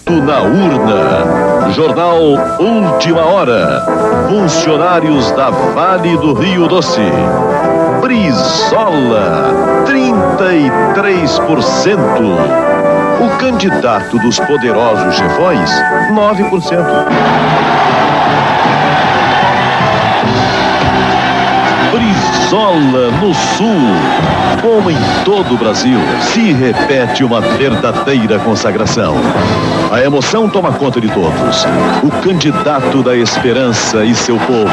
Voto na urna. Jornal Última Hora. Funcionários da Vale do Rio Doce. Brizola, 33%. O candidato dos poderosos chefões, 9%. Brizola no Sul. Como em todo o Brasil, se repete uma verdadeira consagração. A emoção toma conta de todos. O candidato da esperança e seu povo.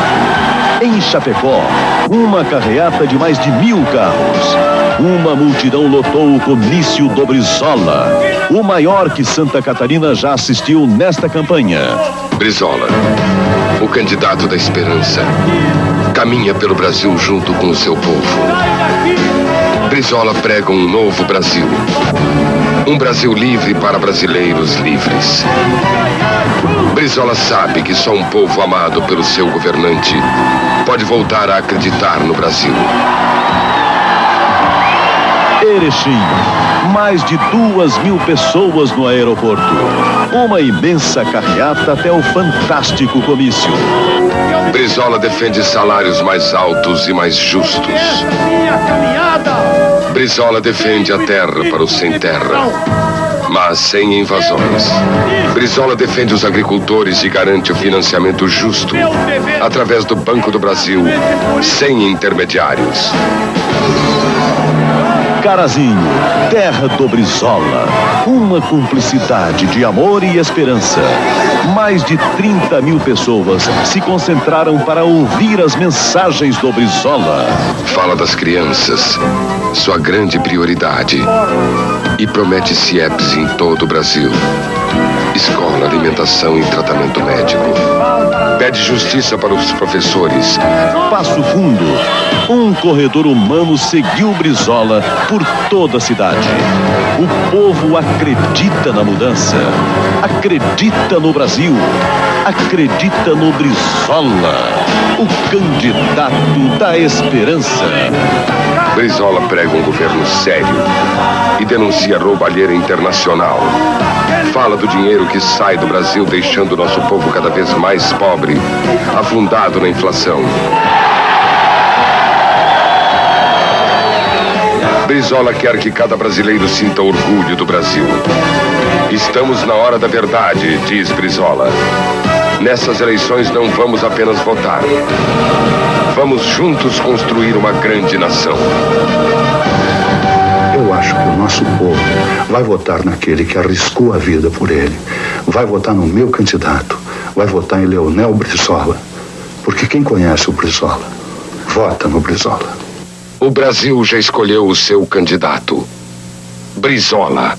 Em Chapecó, uma carreata de mais de 1.000 carros. Uma multidão lotou o comício do Brizola, o maior que Santa Catarina já assistiu nesta campanha. Brizola, o candidato da esperança, caminha pelo Brasil junto com o seu povo. Brizola prega um novo Brasil. Um Brasil livre para brasileiros livres. Brizola sabe que só um povo amado pelo seu governante pode voltar a acreditar no Brasil. Erechim, mais de 2.000 pessoas no aeroporto. Uma imensa carreata até o fantástico comício. Brizola defende salários mais altos e mais justos. Brizola defende a terra para os sem terra, mas sem invasões. Brizola defende os agricultores e garante o financiamento justo através do Banco do Brasil, sem intermediários. Carazinho, terra do Brizola. Uma cumplicidade de amor e esperança. Mais de 30.000 pessoas se concentraram para ouvir as mensagens do Brizola. Fala das crianças, sua grande prioridade. E promete CIEPs em todo o Brasil. Escola, alimentação e tratamento médico. Pede justiça para os professores. Passo Fundo. Um corredor humano seguiu Brizola por toda a cidade. O povo acredita na mudança. Acredita no Brasil. Acredita no Brizola. O candidato da esperança. Brizola prega um governo sério e denuncia roubalheira internacional. Fala do dinheiro que sai do Brasil, deixando nosso povo cada vez mais pobre, afundado na inflação. Brizola quer que cada brasileiro sinta orgulho do Brasil. Estamos na hora da verdade, diz Brizola. Nessas eleições não vamos apenas votar. Vamos juntos construir uma grande nação. Eu acho que o nosso povo vai votar naquele que arriscou a vida por ele. Vai votar no meu candidato. Vai votar em Leonel Brizola. Porque quem conhece o Brizola, vota no Brizola. O Brasil já escolheu o seu candidato. Brizola.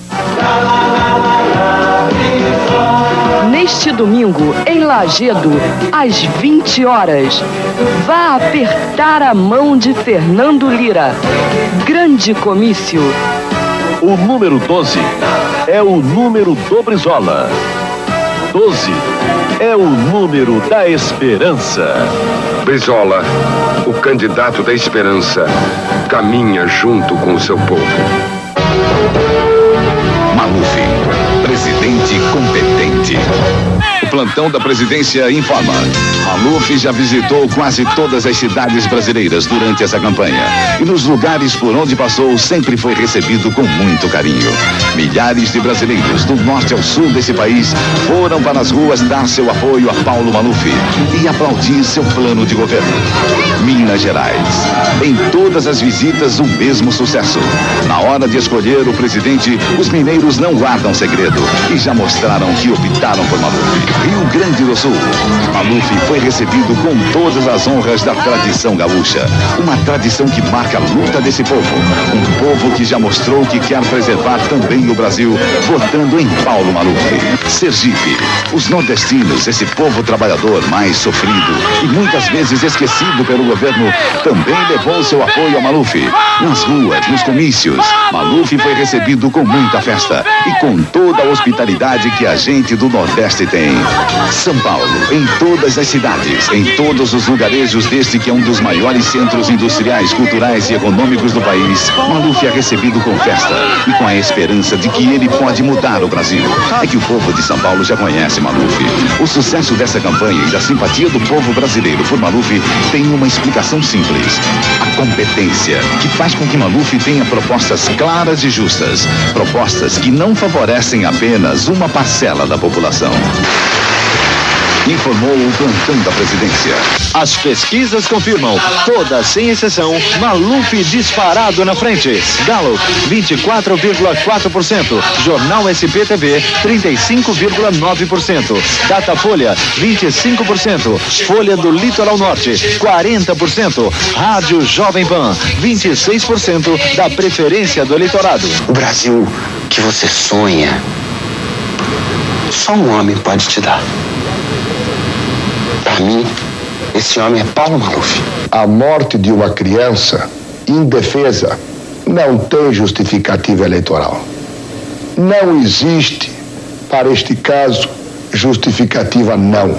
Neste domingo, em Lagedo, às 20 horas, vá apertar a mão de Fernando Lira. Grande comício. O número 12 é o número do Brizola. 12 é o número da esperança. Brizola, o candidato da esperança, caminha junto com o seu povo. Maluf, presidente competente. O plantão da presidência informa. Maluf já visitou quase todas as cidades brasileiras durante essa campanha. E nos lugares por onde passou, sempre foi recebido com muito carinho. Milhares de brasileiros, do norte ao sul desse país, foram para as ruas dar seu apoio a Paulo Maluf e aplaudir seu plano de governo. Minas Gerais. Em todas as visitas, o mesmo sucesso. Na hora de escolher o presidente, os mineiros não guardam segredo e já mostraram que optaram por Maluf. Rio Grande do Sul. Maluf foi recebido com todas as honras da tradição gaúcha. Uma tradição que marca a luta desse povo. Um povo que já mostrou que quer preservar também o Brasil, votando em Paulo Maluf. Sergipe. Os nordestinos, esse povo trabalhador mais sofrido e muitas vezes esquecido pelo governo também levou seu apoio a Maluf. Nas ruas, nos comícios, Maluf foi recebido com muita festa e com toda a hospitalidade que a gente do Nordeste tem. São Paulo, em todas as cidades, em todos os lugarejos deste que é um dos maiores centros industriais, culturais e econômicos do país, Maluf é recebido com festa e com a esperança de que ele pode mudar o Brasil. É que o povo de São Paulo já conhece Maluf. O sucesso dessa campanha e da simpatia do povo brasileiro por Maluf tem uma explicação simples: a competência, que faz com que Maluf tenha propostas claras e justas, propostas que não favorecem apenas uma parcela da população. Informou o plantão da presidência. As pesquisas confirmam, todas sem exceção, Maluf disparado na frente. Gallup, 24,4%. Jornal SPTV, 35,9%. Datafolha, 25%. Folha do Litoral Norte, 40%. Rádio Jovem Pan, 26% da preferência do eleitorado. O Brasil que você sonha, só um homem pode te dar. Para mim, esse homem é Paulo Maluf. A morte de uma criança indefesa não tem justificativa eleitoral. Não existe, para este caso, justificativa não.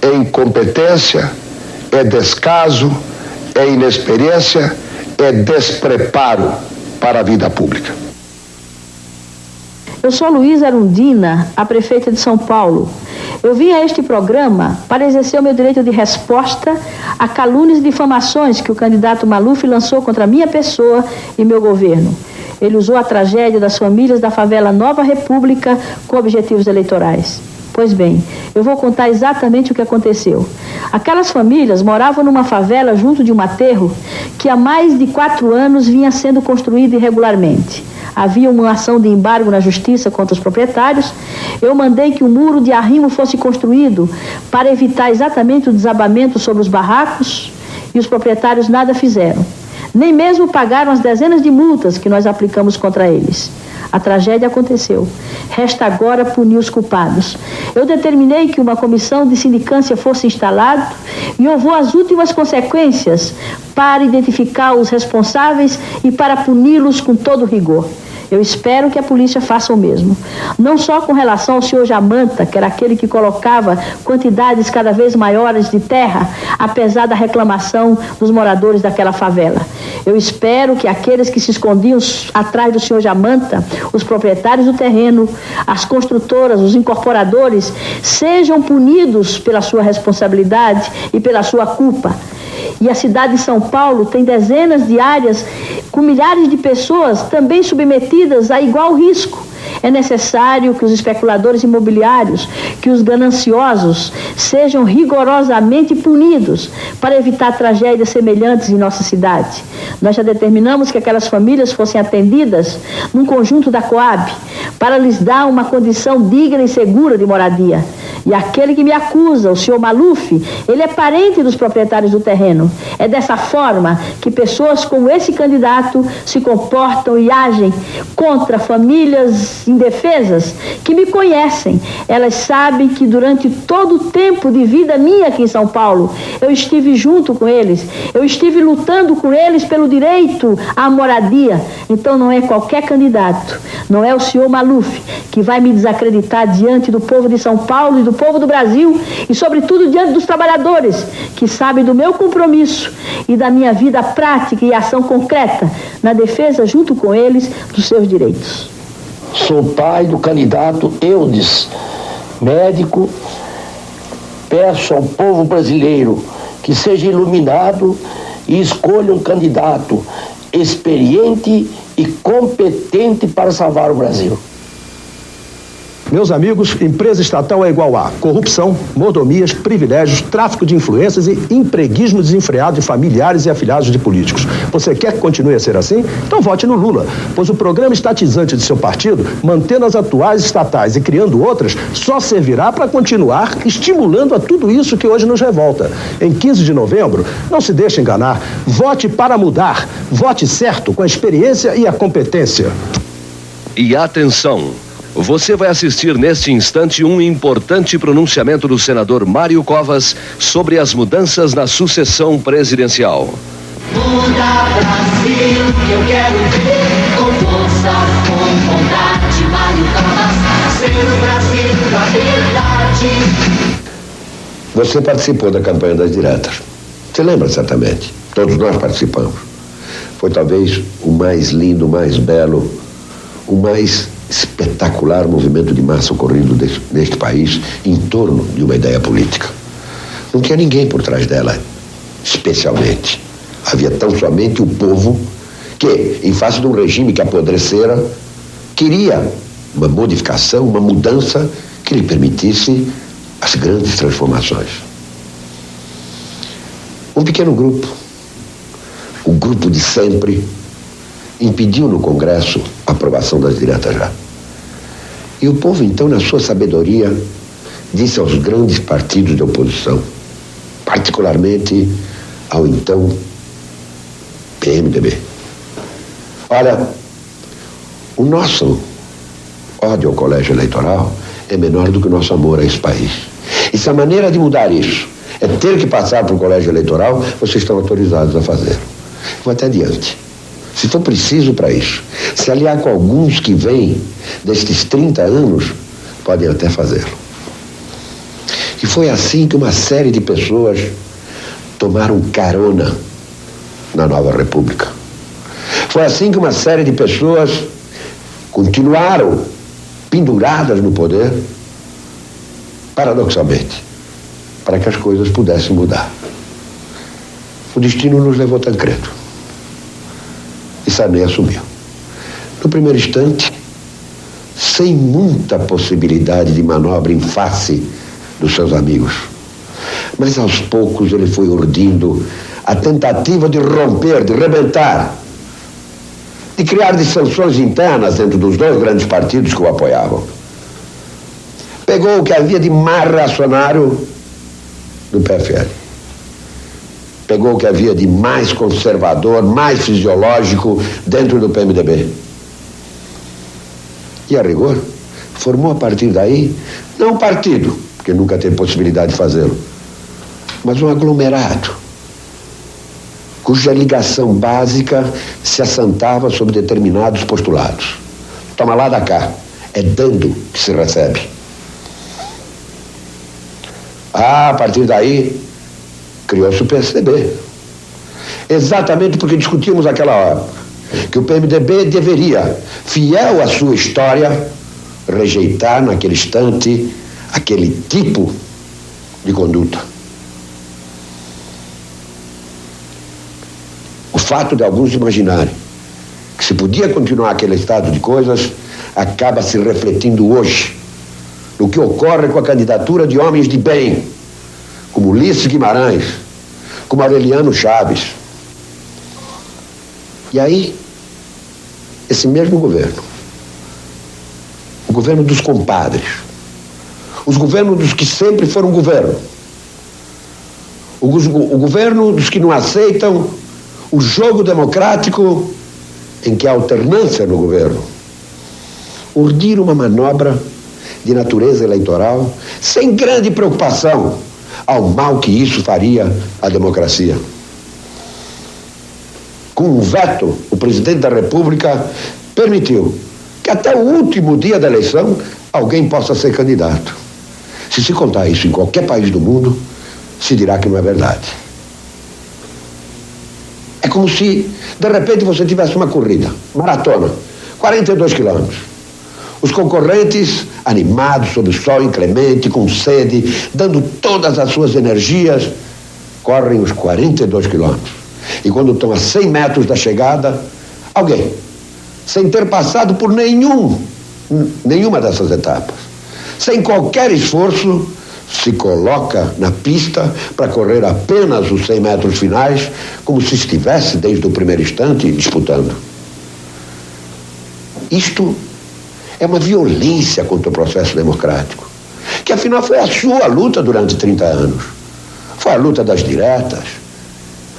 É incompetência, é descaso, é inexperiência, é despreparo para a vida pública. Eu sou Luísa Arundina, a prefeita de São Paulo. Eu vim a este programa para exercer o meu direito de resposta a calúnias e difamações que o candidato Maluf lançou contra a minha pessoa e meu governo. Ele usou a tragédia das famílias da favela Nova República com objetivos eleitorais. Pois bem, eu vou contar exatamente o que aconteceu. Aquelas famílias moravam numa favela junto de um aterro que há mais de 4 anos vinha sendo construído irregularmente. Havia uma ação de embargo na justiça contra os proprietários. Eu mandei que um muro de arrimo fosse construído para evitar exatamente o desabamento sobre os barracos e os proprietários nada fizeram. Nem mesmo pagaram as dezenas de multas que nós aplicamos contra eles. A tragédia aconteceu. Resta agora punir os culpados. Eu determinei que uma comissão de sindicância fosse instalada e eu vou às últimas consequências para identificar os responsáveis e para puni-los com todo rigor. Eu espero que a polícia faça o mesmo. Não só com relação ao senhor Jamanta, que era aquele que colocava quantidades cada vez maiores de terra, apesar da reclamação dos moradores daquela favela. Eu espero que aqueles que se escondiam atrás do senhor Jamanta, os proprietários do terreno, as construtoras, os incorporadores, sejam punidos pela sua responsabilidade e pela sua culpa. E a cidade de São Paulo tem dezenas de áreas com milhares de pessoas também submetidas a igual risco. É necessário que os especuladores imobiliários, que os gananciosos sejam rigorosamente punidos para evitar tragédias semelhantes em nossa cidade. Nós já determinamos que aquelas famílias fossem atendidas num conjunto da Coab para lhes dar uma condição digna e segura de moradia. E aquele que me acusa, o senhor Maluf, ele é parente dos proprietários do terreno. É dessa forma que pessoas como esse candidato se comportam e agem contra famílias indefesas que me conhecem. Elas sabem que durante todo o tempo de vida minha aqui em São Paulo, eu estive junto com eles, eu estive lutando com eles pelo direito à moradia. Então não é qualquer candidato, não é o senhor Maluf que vai me desacreditar diante do povo de São Paulo e do povo do Brasil e sobretudo diante dos trabalhadores que sabem do meu compromisso e da minha vida prática e ação concreta na defesa junto com eles dos seus direitos. Sou pai do candidato Eudes, médico. Peço ao povo brasileiro que seja iluminado e escolha um candidato experiente e competente para salvar o Brasil. Meus amigos, empresa estatal é igual a corrupção, mordomias, privilégios, tráfico de influências e empreguismo desenfreado de familiares e afiliados de políticos. Você quer que continue a ser assim? Então vote no Lula, pois o programa estatizante de seu partido, mantendo as atuais estatais e criando outras, só servirá para continuar estimulando a tudo isso que hoje nos revolta. Em 15 de novembro, não se deixe enganar, vote para mudar, vote certo com a experiência e a competência. E atenção! Você vai assistir neste instante um importante pronunciamento do senador Mário Covas sobre as mudanças na sucessão presidencial. Muda Brasil, que eu quero ver com força, com vontade, Mário Covas, ser o Brasil da verdade. Você participou da campanha das diretas. Você lembra certamente? Todos nós participamos. Foi talvez o mais lindo, o mais belo, o mais espetacular movimento de massa ocorrido neste país em torno de uma ideia política. Não tinha ninguém por trás dela, especialmente. Havia tão somente o povo que, em face de um regime que apodrecera, queria uma modificação, uma mudança que lhe permitisse as grandes transformações. Um pequeno grupo, o grupo de sempre, impediu no Congresso a aprovação das diretas já. E o povo, então, na sua sabedoria, disse aos grandes partidos de oposição, particularmente ao então PMDB: olha, o nosso ódio ao colégio eleitoral é menor do que o nosso amor a esse país. E se a maneira de mudar isso é ter que passar para o colégio eleitoral, vocês estão autorizados a fazer. Vou até adiante. Se for preciso para isso, se aliar com alguns que vêm destes 30 anos, podem até fazê-lo. E foi assim que uma série de pessoas tomaram carona na nova república. Foi assim que uma série de pessoas continuaram penduradas no poder, paradoxalmente, para que as coisas pudessem mudar. O destino nos levou Tancredo. E Sarney assumiu. No primeiro instante, sem muita possibilidade de manobra em face dos seus amigos. Mas aos poucos ele foi urdindo a tentativa de romper, de rebentar, de criar dissensões internas dentro dos dois grandes partidos que o apoiavam. Pegou o que havia de mais reacionário do PFL. Pegou o que havia de mais conservador, mais fisiológico dentro do PMDB. E, a rigor, formou a partir daí, não um partido, porque nunca teve possibilidade de fazê-lo, mas um aglomerado, cuja ligação básica se assentava sobre determinados postulados. Toma lá da cá, é dando que se recebe. A partir daí, criou-se o PSDB. Exatamente porque discutimos aquela hora que o PMDB deveria, fiel à sua história, rejeitar naquele instante aquele tipo de conduta. O fato de alguns imaginarem que se podia continuar aquele estado de coisas acaba se refletindo hoje no que ocorre com a candidatura de homens de bem, como Ulisses Guimarães, como Aureliano Chaves. E aí, esse mesmo governo, o governo dos compadres, os governos dos que sempre foram governo, o governo dos que não aceitam o jogo democrático em que há alternância no governo, urdir uma manobra de natureza eleitoral sem grande preocupação ao mal que isso faria à democracia. Com um veto, o presidente da República permitiu que até o último dia da eleição alguém possa ser candidato. Se se contar isso em qualquer país do mundo, se dirá que não é verdade. É como se, de repente, você tivesse uma corrida, maratona, 42 quilômetros. Os concorrentes, animados sob o sol inclemente, com sede, dando todas as suas energias, correm os 42 quilômetros. E quando estão a 100 metros da chegada, alguém, sem ter passado por nenhuma dessas etapas, sem qualquer esforço, se coloca na pista para correr apenas os 100 metros finais, como se estivesse, desde o primeiro instante, disputando. Isto é uma violência contra o processo democrático, que afinal foi a sua luta durante 30 anos. Foi a luta das diretas.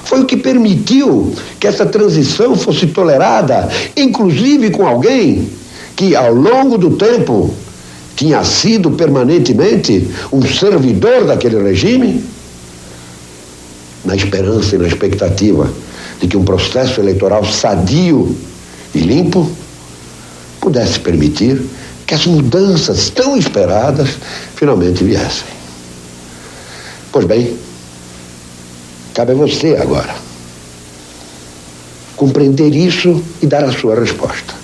Foi o que permitiu que essa transição fosse tolerada, inclusive com alguém que ao longo do tempo tinha sido permanentemente um servidor daquele regime, na esperança e na expectativa de que um processo eleitoral sadio e limpo pudesse permitir que as mudanças tão esperadas finalmente viessem. Pois bem, cabe a você agora compreender isso e dar a sua resposta.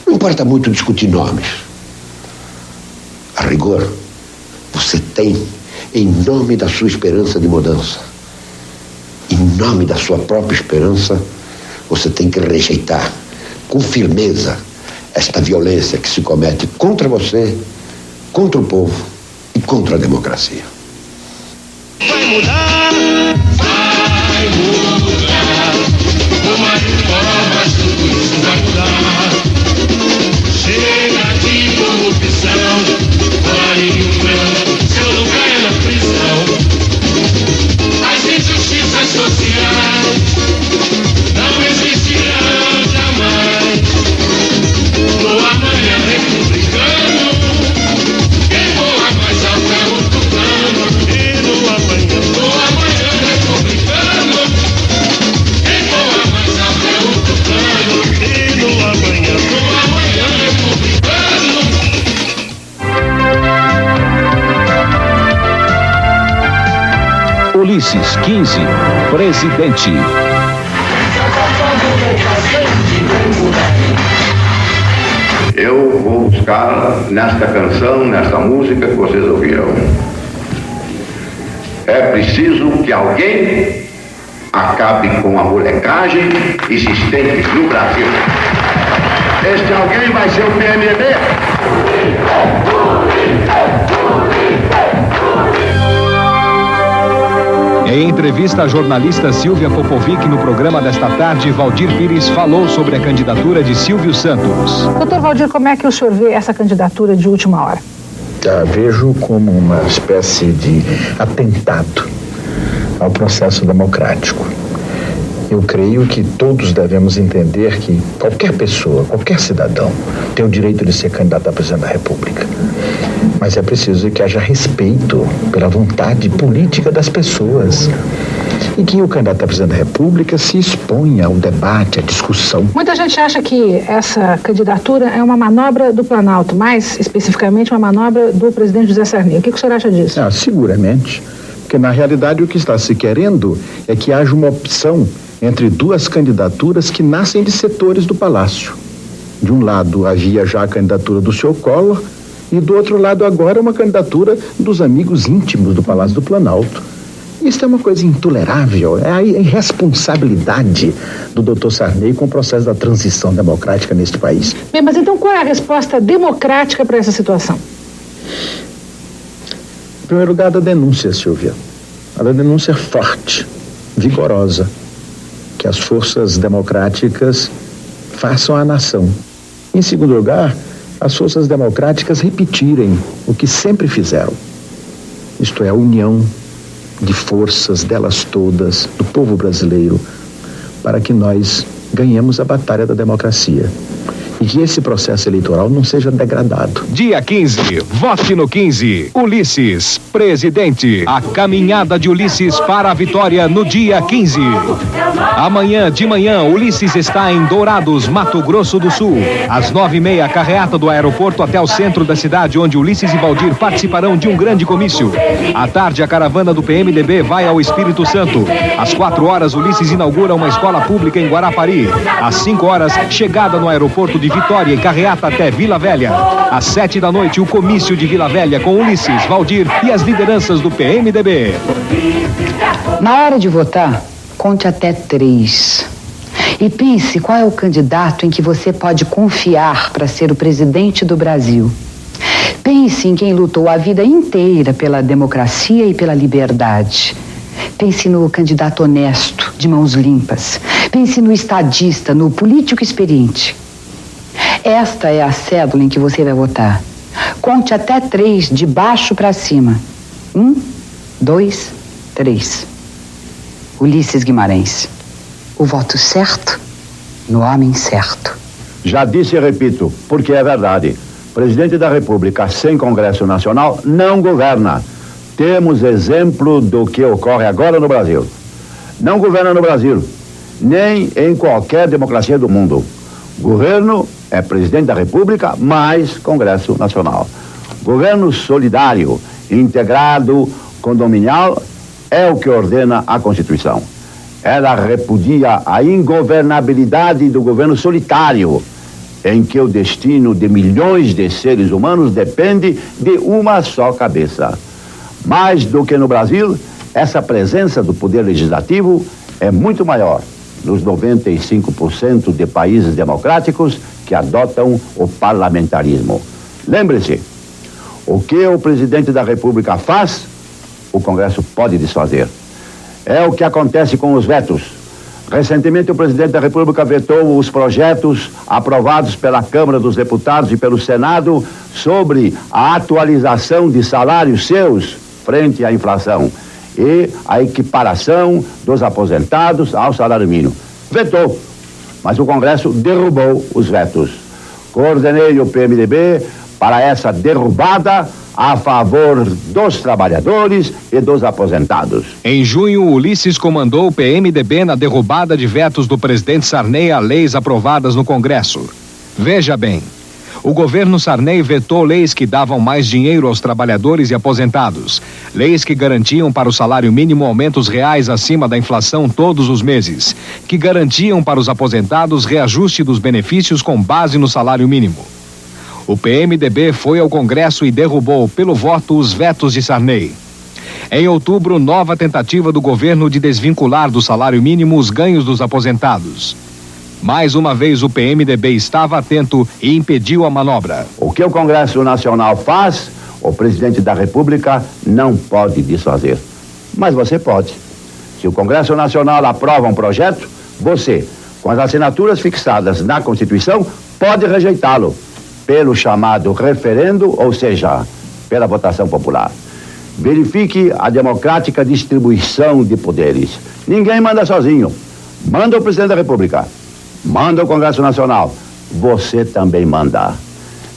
Não importa muito discutir nomes. A rigor, você tem, em nome da sua esperança de mudança, em nome da sua própria esperança, você tem que rejeitar com firmeza esta violência que se comete contra você, contra o povo e contra a democracia. Vai mudar, uma reforma, tudo isso vai mudar. Chega de corrupção, vai não, seu lugar é na prisão. As injustiças sociais não existirão jamais. No amanhã republicano, quem voa mais alto é o tucano. E no amanhã republicano, quem voa mais alto é o tucano. E no amanhã republicano. Ulisses 15, presidente. Eu vou buscar nesta canção, nesta música que vocês ouviram. É preciso que alguém acabe com a molecagem existente no Brasil. Este alguém vai ser o PMDB. Em entrevista à jornalista Silvia Popovic no programa desta tarde, Valdir Pires falou sobre a candidatura de Silvio Santos. Doutor Valdir, como é que o senhor vê essa candidatura de última hora? Vejo como uma espécie de atentado ao processo democrático. Eu creio que todos devemos entender que qualquer pessoa, qualquer cidadão, tem o direito de ser candidato a presidente da República. Mas é preciso que haja respeito pela vontade política das pessoas. E que o candidato a presidente da República se exponha ao debate, à discussão. Muita gente acha que essa candidatura é uma manobra do Planalto, mais especificamente uma manobra do presidente José Sarney. O que o senhor acha disso? Seguramente. Porque, na realidade, o que está se querendo é que haja uma opção entre duas candidaturas que nascem de setores do Palácio. De um lado, havia já a candidatura do senhor Collor, e do outro lado agora uma candidatura dos amigos íntimos do Palácio do Planalto. Isso é uma coisa intolerável, é a irresponsabilidade do Dr. Sarney com o processo da transição democrática neste país. Bem, mas então qual é a resposta democrática para essa situação? Em primeiro lugar, da denúncia, Silvia. A denúncia forte, vigorosa, que as forças democráticas façam à nação. Em segundo lugar, as forças democráticas repetirem o que sempre fizeram. Isto é, a união de forças delas todas, do povo brasileiro, para que nós ganhemos a batalha da democracia. E que esse processo eleitoral não seja degradado. Dia 15, vote no 15. Ulisses, presidente. A caminhada de Ulisses para a vitória no dia 15. Amanhã de manhã, Ulisses está em Dourados, Mato Grosso do Sul. Às 9h30, a carreata do aeroporto até o centro da cidade, onde Ulisses e Valdir participarão de um grande comício. À tarde, a caravana do PMDB vai ao Espírito Santo. Às 4h, Ulisses inaugura uma escola pública em Guarapari. Às 5h, chegada no aeroporto de Vitória e carreata até Vila Velha. Às 7h, o comício de Vila Velha com Ulisses, Valdir e as lideranças do PMDB. Na hora de votar, conte até 3. E pense qual é o candidato em que você pode confiar para ser o presidente do Brasil. Pense em quem lutou a vida inteira pela democracia e pela liberdade. Pense no candidato honesto, de mãos limpas. Pense no estadista, no político experiente. Esta é a cédula em que você vai votar. Conte até 3, de baixo para cima. 1, 2, 3. Ulisses Guimarães. O voto certo no homem certo. Já disse e repito, porque é verdade. Presidente da República sem Congresso Nacional não governa. Temos exemplo do que ocorre agora no Brasil. Não governa no Brasil, nem em qualquer democracia do mundo. Governo é presidente da República mais Congresso Nacional. Governo solidário, integrado, condominial, é o que ordena a Constituição. Ela repudia a ingovernabilidade do governo solitário, em que o destino de milhões de seres humanos depende de uma só cabeça. Mais do que no Brasil, essa presença do poder legislativo é muito maior nos 95% de países democráticos que adotam o parlamentarismo. Lembre-se, o que o presidente da República faz, o Congresso pode desfazer. É o que acontece com os vetos. Recentemente, o presidente da República vetou os projetos aprovados pela Câmara dos Deputados e pelo Senado sobre a atualização de salários seus frente à inflação e a equiparação dos aposentados ao salário mínimo. Vetou, mas o Congresso derrubou os vetos. Coordenei o PMDB para essa derrubada a favor dos trabalhadores e dos aposentados. Em junho, Ulisses comandou o PMDB na derrubada de vetos do presidente Sarney a leis aprovadas no Congresso. Veja bem, o governo Sarney vetou leis que davam mais dinheiro aos trabalhadores e aposentados, leis que garantiam para o salário mínimo aumentos reais acima da inflação todos os meses, que garantiam para os aposentados reajuste dos benefícios com base no salário mínimo. O PMDB foi ao Congresso e derrubou, pelo voto, os vetos de Sarney. Em outubro, nova tentativa do governo de desvincular do salário mínimo os ganhos dos aposentados. Mais uma vez, o PMDB estava atento e impediu a manobra. O que o Congresso Nacional faz, o presidente da República não pode desfazer. Mas você pode. Se o Congresso Nacional aprova um projeto, você, com as assinaturas fixadas na Constituição, pode rejeitá-lo pelo chamado referendo, ou seja, pela votação popular. Verifique a democrática distribuição de poderes. Ninguém manda sozinho. Manda o presidente da República. Manda o Congresso Nacional. Você também manda.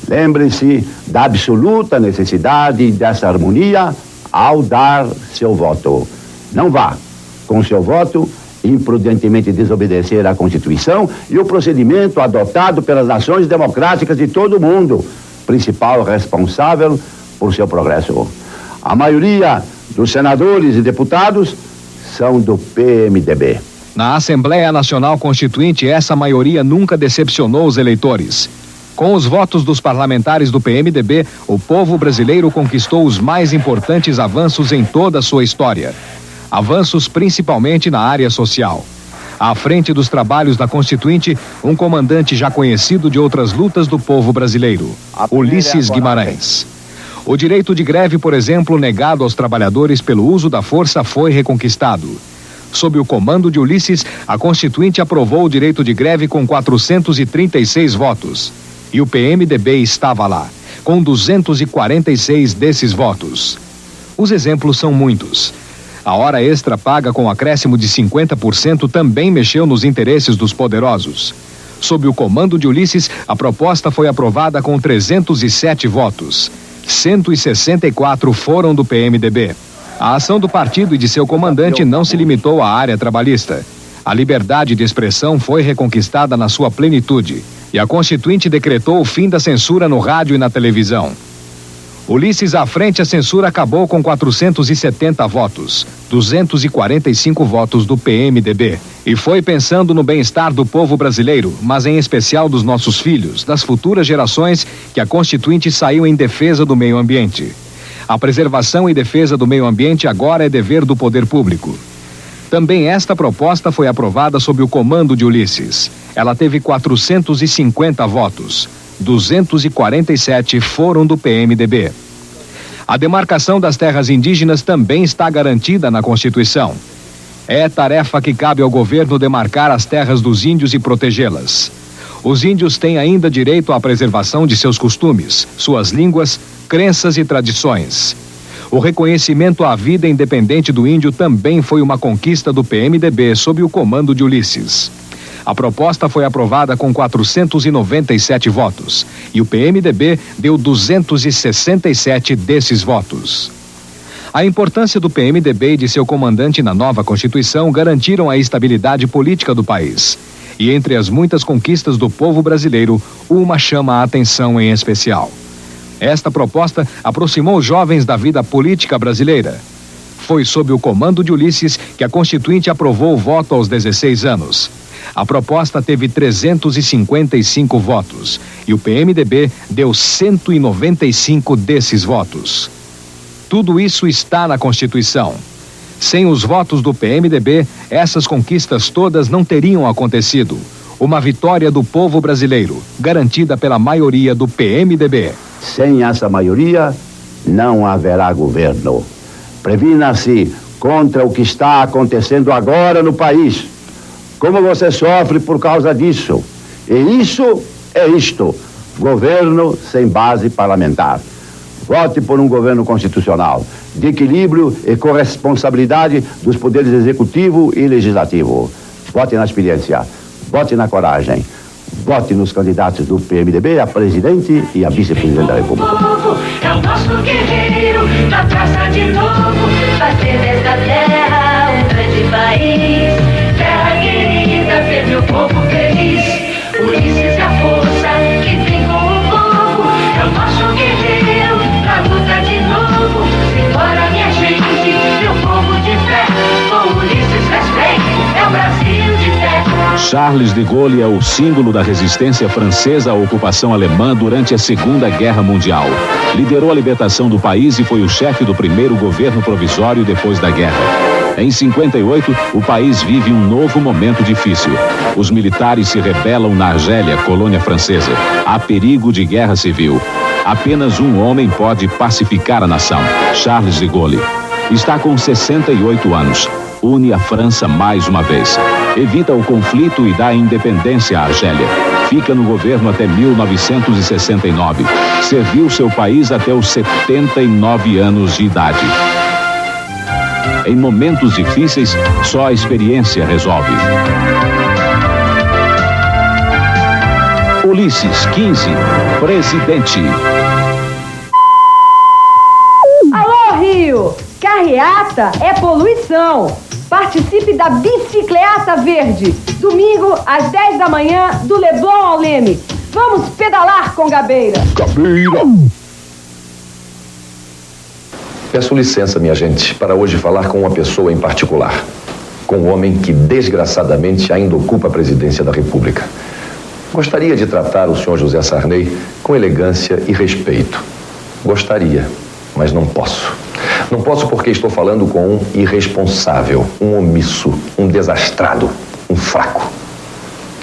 Lembre-se da absoluta necessidade dessa harmonia ao dar seu voto. Não vá, com seu voto, imprudentemente desobedecer à Constituição e o procedimento adotado pelas nações democráticas de todo o mundo, principal responsável por seu progresso. A maioria dos senadores e deputados são do PMDB. Na Assembleia Nacional Constituinte, essa maioria nunca decepcionou os eleitores. Com os votos dos parlamentares do PMDB, o povo brasileiro conquistou os mais importantes avanços em toda a sua história. Avanços principalmente na área social. À frente dos trabalhos da Constituinte, um comandante já conhecido de outras lutas do povo brasileiro, Ulisses Guimarães. O direito de greve, por exemplo, negado aos trabalhadores pelo uso da força, foi reconquistado. Sob o comando de Ulisses, a Constituinte aprovou o direito de greve com 436 votos. E o PMDB estava lá, com 246 desses votos. Os exemplos são muitos. A hora extra paga com acréscimo de 50% também mexeu nos interesses dos poderosos. Sob o comando de Ulisses, a proposta foi aprovada com 307 votos. 164 foram do PMDB. A ação do partido e de seu comandante não se limitou à área trabalhista. A liberdade de expressão foi reconquistada na sua plenitude e a Constituinte decretou o fim da censura no rádio e na televisão. Ulisses à frente, a censura acabou com 470 votos, 245 votos do PMDB. E foi pensando no bem-estar do povo brasileiro, mas em especial dos nossos filhos, das futuras gerações, que a Constituinte saiu em defesa do meio ambiente. A preservação e defesa do meio ambiente agora é dever do poder público. Também esta proposta foi aprovada sob o comando de Ulisses. Ela teve 450 votos. 247 foram do PMDB. A demarcação das terras indígenas também está garantida na Constituição. É tarefa que cabe ao governo demarcar as terras dos índios e protegê-las. Os índios têm ainda direito à preservação de seus costumes, suas línguas, crenças e tradições. O reconhecimento à vida independente do índio também foi uma conquista do PMDB sob o comando de Ulisses. A proposta foi aprovada com 497 votos e o PMDB deu 267 desses votos. A importância do PMDB e de seu comandante na nova Constituição garantiram a estabilidade política do país. E entre as muitas conquistas do povo brasileiro, uma chama a atenção em especial. Esta proposta aproximou jovens da vida política brasileira. Foi sob o comando de Ulisses que a Constituinte aprovou o voto aos 16 anos. A proposta teve 355 votos e o PMDB deu 195 desses votos. Tudo isso está na Constituição. Sem os votos do PMDB, essas conquistas todas não teriam acontecido. Uma vitória do povo brasileiro, garantida pela maioria do PMDB. Sem essa maioria, não haverá governo. Previna-se contra o que está acontecendo agora no país. Como você sofre por causa disso? E isso é isto: governo sem base parlamentar. Vote por um governo constitucional, de equilíbrio e corresponsabilidade dos poderes executivo e legislativo. Vote na experiência, vote na coragem, vote nos candidatos do PMDB a presidente e a vice-presidente da República. É o nosso guerreiro na praça de novo, fazer desta terra um grande país. Terra querida, ver meu povo feliz. Ulisses é a força que vem com o povo. É o nosso guerreiro na luta de novo. Simbora, minha gente, meu povo de fé. Com Ulisses respeito, é o Brasil de fé. Charles de Gaulle é o símbolo da resistência francesa à ocupação alemã durante a Segunda Guerra Mundial. Liderou a libertação do país e foi o chefe do primeiro governo provisório depois da guerra. Em 58, o país vive um novo momento difícil. Os militares se rebelam na Argélia, colônia francesa. Há perigo de guerra civil. Apenas um homem pode pacificar a nação: Charles de Gaulle. Está com 68 anos. Une a França mais uma vez. Evita o conflito e dá a independência à Argélia. Fica no governo até 1969. Serviu seu país até os 79 anos de idade. Em momentos difíceis, só a experiência resolve. Ulisses 15, presidente. Alô, Rio! Carreata é poluição. Participe da Bicicleata Verde. Domingo, às 10 da manhã, do Leblon ao Leme. Vamos pedalar com Gabeira. Gabeira! Peço licença, minha gente, para hoje falar com uma pessoa em particular. Com um homem que, desgraçadamente, ainda ocupa a presidência da República. Gostaria de tratar o senhor José Sarney com elegância e respeito. Gostaria, mas não posso. Não posso porque estou falando com um irresponsável, um omisso, um desastrado, um fraco.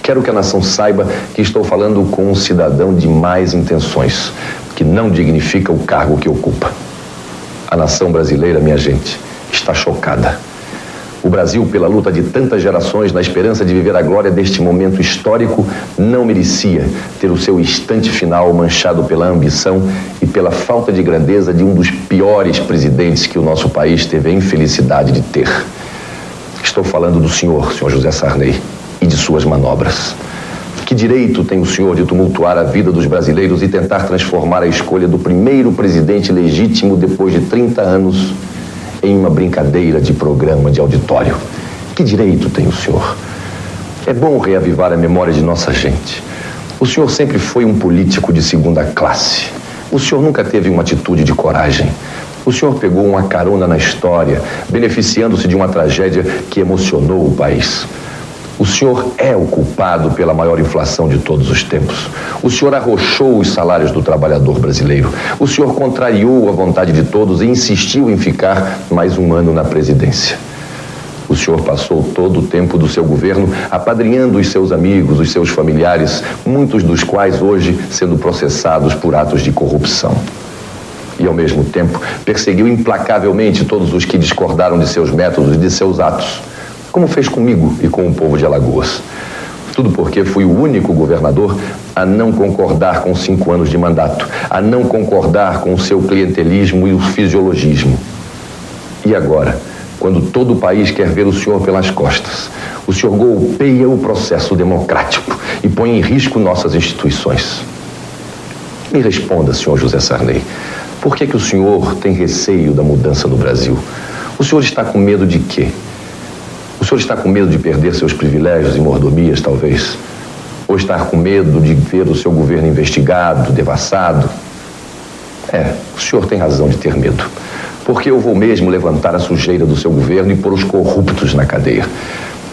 Quero que a nação saiba que estou falando com um cidadão de más intenções, que não dignifica o cargo que ocupa. A nação brasileira, minha gente, está chocada. O Brasil, pela luta de tantas gerações, na esperança de viver a glória deste momento histórico, não merecia ter o seu instante final manchado pela ambição e pela falta de grandeza de um dos piores presidentes que o nosso país teve a infelicidade de ter. Estou falando do senhor José Sarney, e de suas manobras. Que direito tem o senhor de tumultuar a vida dos brasileiros e tentar transformar a escolha do primeiro presidente legítimo depois de 30 anos em uma brincadeira de programa de auditório? Que direito tem o senhor? É bom reavivar a memória de nossa gente. O senhor sempre foi um político de segunda classe. O senhor nunca teve uma atitude de coragem. O senhor pegou uma carona na história, beneficiando-se de uma tragédia que emocionou o país. O senhor é o culpado pela maior inflação de todos os tempos. O senhor arrochou os salários do trabalhador brasileiro. O senhor contrariou a vontade de todos e insistiu em ficar mais um ano na presidência. O senhor passou todo o tempo do seu governo apadrinhando os seus amigos, os seus familiares, muitos dos quais hoje sendo processados por atos de corrupção. E, ao mesmo tempo, perseguiu implacavelmente todos os que discordaram de seus métodos e de seus atos, como fez comigo e com o povo de Alagoas. Tudo porque fui o único governador a não concordar com 5 anos de mandato, a não concordar com o seu clientelismo e o fisiologismo. E agora, quando todo o país quer ver o senhor pelas costas, O senhor golpeia o processo democrático e põe em risco nossas instituições. Me responda, senhor José Sarney, por que o senhor tem receio da mudança no Brasil? O senhor está com medo de quê? O senhor está com medo de perder seus privilégios e mordomias, talvez? Ou está com medo de ver o seu governo investigado, devassado? O senhor tem razão de ter medo. Porque eu vou mesmo levantar a sujeira do seu governo e pôr os corruptos na cadeia.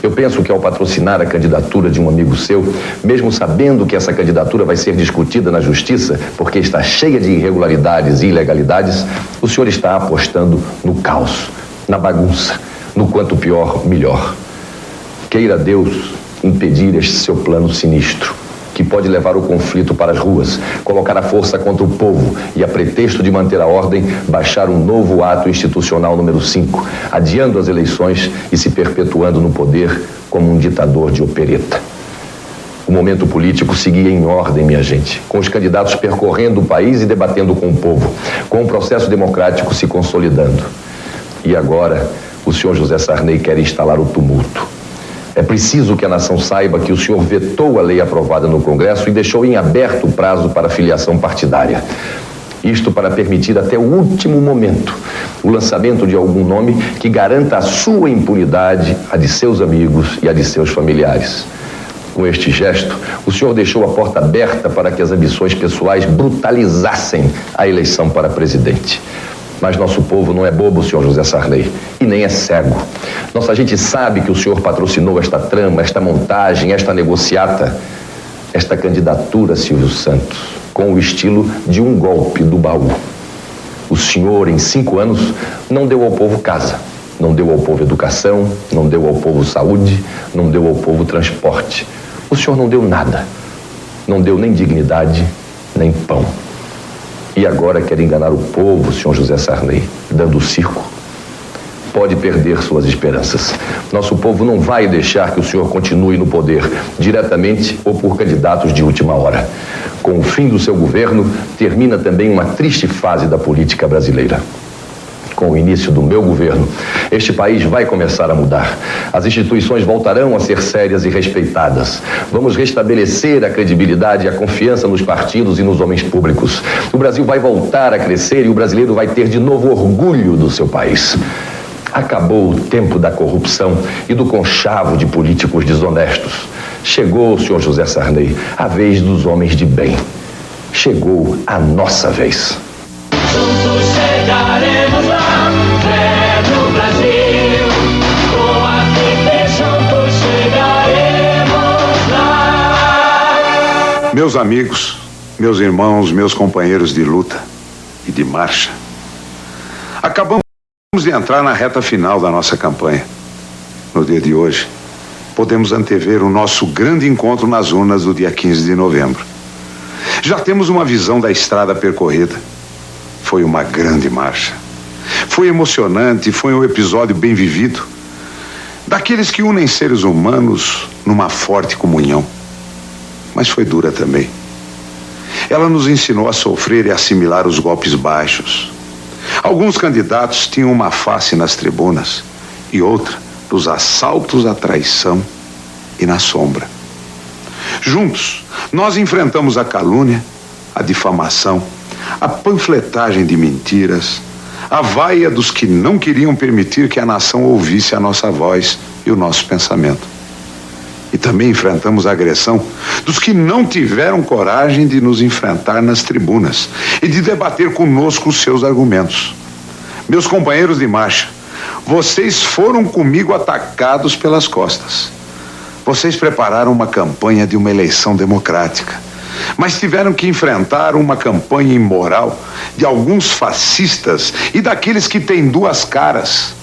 Eu penso que ao patrocinar a candidatura de um amigo seu, mesmo sabendo que essa candidatura vai ser discutida na justiça, porque está cheia de irregularidades e ilegalidades, o senhor está apostando no caos, na bagunça, no quanto pior, melhor. Queira Deus impedir este seu plano sinistro, que pode levar o conflito para as ruas, colocar a força contra o povo e, a pretexto de manter a ordem, baixar um novo ato institucional número 5, adiando as eleições e se perpetuando no poder como um ditador de opereta. O momento político seguia em ordem, minha gente, com os candidatos percorrendo o país e debatendo com o povo, com o processo democrático se consolidando. E agora, o senhor José Sarney quer instalar o tumulto. É preciso que a nação saiba que o senhor vetou a lei aprovada no Congresso e deixou em aberto o prazo para filiação partidária. Isto para permitir até o último momento o lançamento de algum nome que garanta a sua impunidade, a de seus amigos e a de seus familiares. Com este gesto, o senhor deixou a porta aberta para que as ambições pessoais brutalizassem a eleição para presidente. Mas nosso povo não é bobo, senhor José Sarney, e nem é cego. Nossa gente sabe que o senhor patrocinou esta trama, esta montagem, esta negociata, esta candidatura, Silvio Santos, com o estilo de um golpe do baú. O senhor, em 5 anos, não deu ao povo casa, não deu ao povo educação, não deu ao povo saúde, não deu ao povo transporte. O senhor não deu nada. Não deu nem dignidade, nem pão. E agora quer enganar o povo, senhor José Sarney, dando o circo? Pode perder suas esperanças. Nosso povo não vai deixar que o senhor continue no poder, diretamente ou por candidatos de última hora. Com o fim do seu governo, termina também uma triste fase da política brasileira. Com o início do meu governo, este país vai começar a mudar. As instituições voltarão a ser sérias e respeitadas. Vamos restabelecer a credibilidade e a confiança nos partidos e nos homens públicos. O Brasil vai voltar a crescer e o brasileiro vai ter de novo orgulho do seu país. Acabou o tempo da corrupção e do conchavo de políticos desonestos. Chegou, senhor José Sarney, a vez dos homens de bem. Chegou a nossa vez. Juntos chegaremos lá, no Brasil, com a fé juntos chegaremos lá. Meus amigos, meus irmãos, meus companheiros de luta e de marcha, acabamos de entrar na reta final da nossa campanha. No dia de hoje, podemos antever o nosso grande encontro nas urnas do dia 15 de novembro. Já temos uma visão da estrada percorrida. Foi uma grande marcha. Foi emocionante, foi um episódio bem vivido, daqueles que unem seres humanos numa forte comunhão. Mas foi dura também. Ela nos ensinou a sofrer e assimilar os golpes baixos. Alguns candidatos tinham uma face nas tribunas e outra nos assaltos à traição e na sombra. Juntos, nós enfrentamos a calúnia, a difamação, a panfletagem de mentiras, a vaia dos que não queriam permitir que a nação ouvisse a nossa voz e o nosso pensamento. E também enfrentamos a agressão dos que não tiveram coragem de nos enfrentar nas tribunas e de debater conosco os seus argumentos. Meus companheiros de marcha, vocês foram comigo atacados pelas costas. Vocês prepararam uma campanha de uma eleição democrática, mas tiveram que enfrentar uma campanha imoral de alguns fascistas e daqueles que têm duas caras.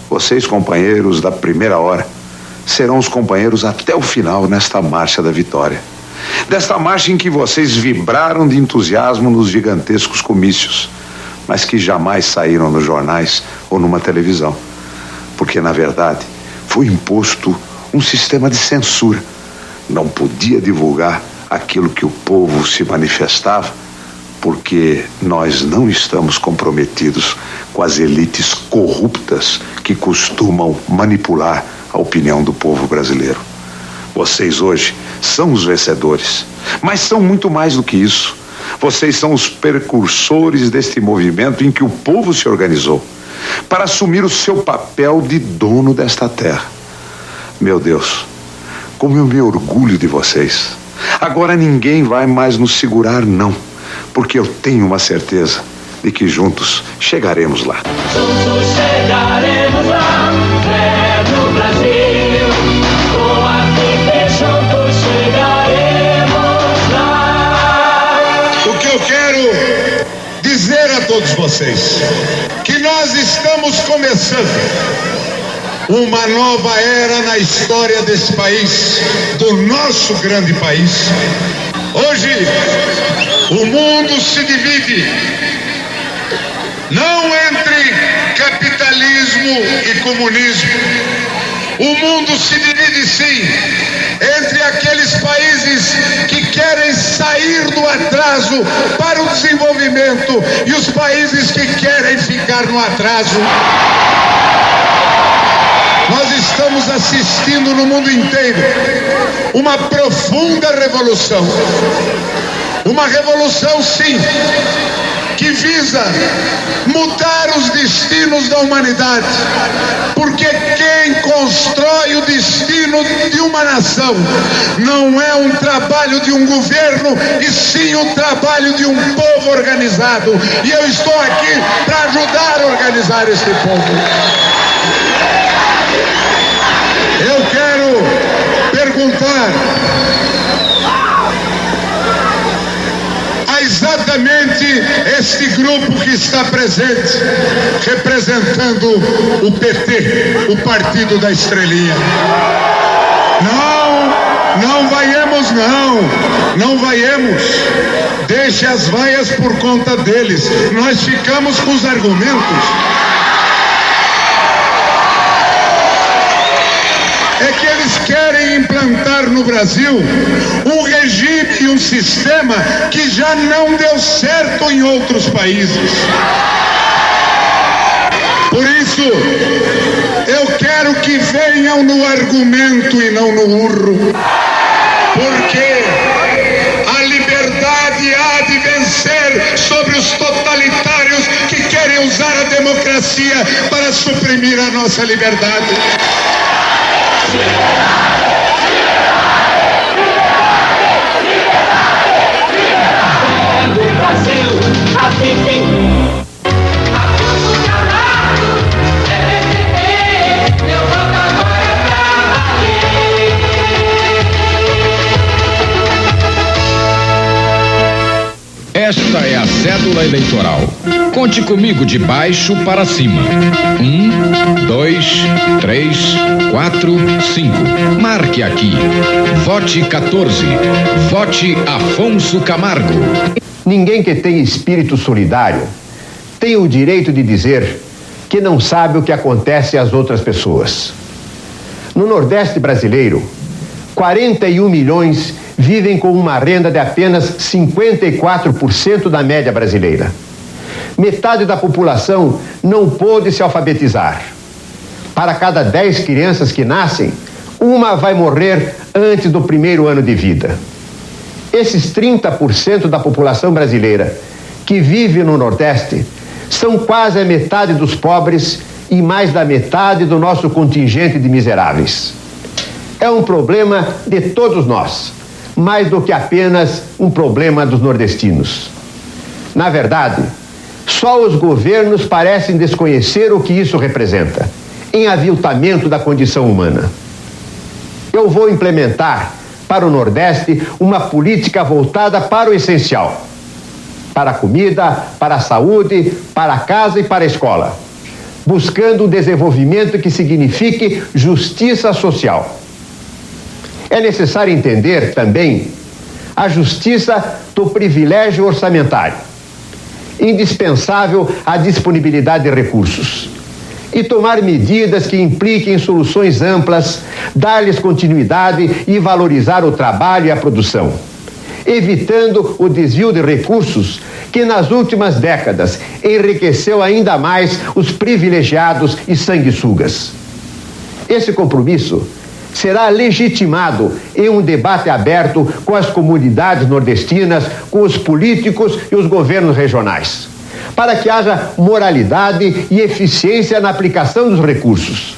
Vocês, companheiros da primeira hora, serão os companheiros até o final nesta marcha da vitória. Desta marcha em que vocês vibraram de entusiasmo nos gigantescos comícios, mas que jamais saíram nos jornais ou numa televisão. Porque, na verdade, foi imposto um sistema de censura. Não podia divulgar aquilo que o povo se manifestava, porque nós não estamos comprometidos com as elites corruptas que costumam manipular a opinião do povo brasileiro. Vocês hoje são os vencedores, mas são muito mais do que isso. Vocês são os precursores deste movimento em que o povo se organizou para assumir o seu papel de dono desta terra. Meu Deus, como eu me orgulho de vocês. Agora ninguém vai mais nos segurar, não, porque eu tenho uma certeza de que juntos chegaremos lá. Juntos chegaremos lá, no Brasil, com a vida juntos chegaremos lá. O que eu quero dizer a todos vocês, que nós estamos começando uma nova era na história desse país, do nosso grande país. Hoje, o mundo se divide, não entre capitalismo e comunismo. O mundo se divide, sim, entre aqueles países que querem sair do atraso para o desenvolvimento e os países que querem ficar no atraso. Nós estamos assistindo no mundo inteiro uma profunda revolução. Uma revolução, sim, que visa mudar os destinos da humanidade. Porque quem constrói o destino de uma nação não é um trabalho de um governo, e sim um trabalho de um povo organizado. E eu estou aqui para ajudar a organizar este povo. Eu quero perguntar a exatamente este grupo que está presente, representando o PT, o Partido da Estrelinha. Não vaiemos, não vaiemos. Deixe as vaias por conta deles. Nós ficamos com os argumentos. É que eles querem implantar no Brasil um regime e um sistema que já não deu certo em outros países. Por isso, eu quero que venham no argumento e não no urro. Porque a liberdade há de vencer sobre os totalitários que querem usar a democracia para suprimir a nossa liberdade. Do Brasil, a viver. Meu voto agora é pra valer. Esta é a cédula eleitoral. Conte comigo de baixo para cima. 1, 2, 3, 4, 5. Marque aqui. Vote 14. Vote Afonso Camargo. Ninguém que tem espírito solidário tem o direito de dizer que não sabe o que acontece às outras pessoas. No Nordeste brasileiro, 41 milhões vivem com uma renda de apenas 54% da média brasileira. Metade da população não pôde se alfabetizar. Para cada 10 crianças que nascem, uma vai morrer antes do primeiro ano de vida. Esses 30% da população brasileira que vive no Nordeste são quase a metade dos pobres e mais da metade do nosso contingente de miseráveis. É um problema de todos nós, mais do que apenas um problema dos nordestinos. Na verdade, só os governos parecem desconhecer o que isso representa, em aviltamento da condição humana. Eu vou implementar para o Nordeste uma política voltada para o essencial: para a comida, para a saúde, para a casa e para a escola, buscando um desenvolvimento que signifique justiça social. É necessário entender também a justiça do privilégio orçamentário, indispensável à disponibilidade de recursos, e tomar medidas que impliquem soluções amplas, dar-lhes continuidade e valorizar o trabalho e a produção, evitando o desvio de recursos que nas últimas décadas enriqueceu ainda mais os privilegiados e sanguessugas. Esse compromisso será legitimado em um debate aberto com as comunidades nordestinas, com os políticos e os governos regionais, para que haja moralidade e eficiência na aplicação dos recursos.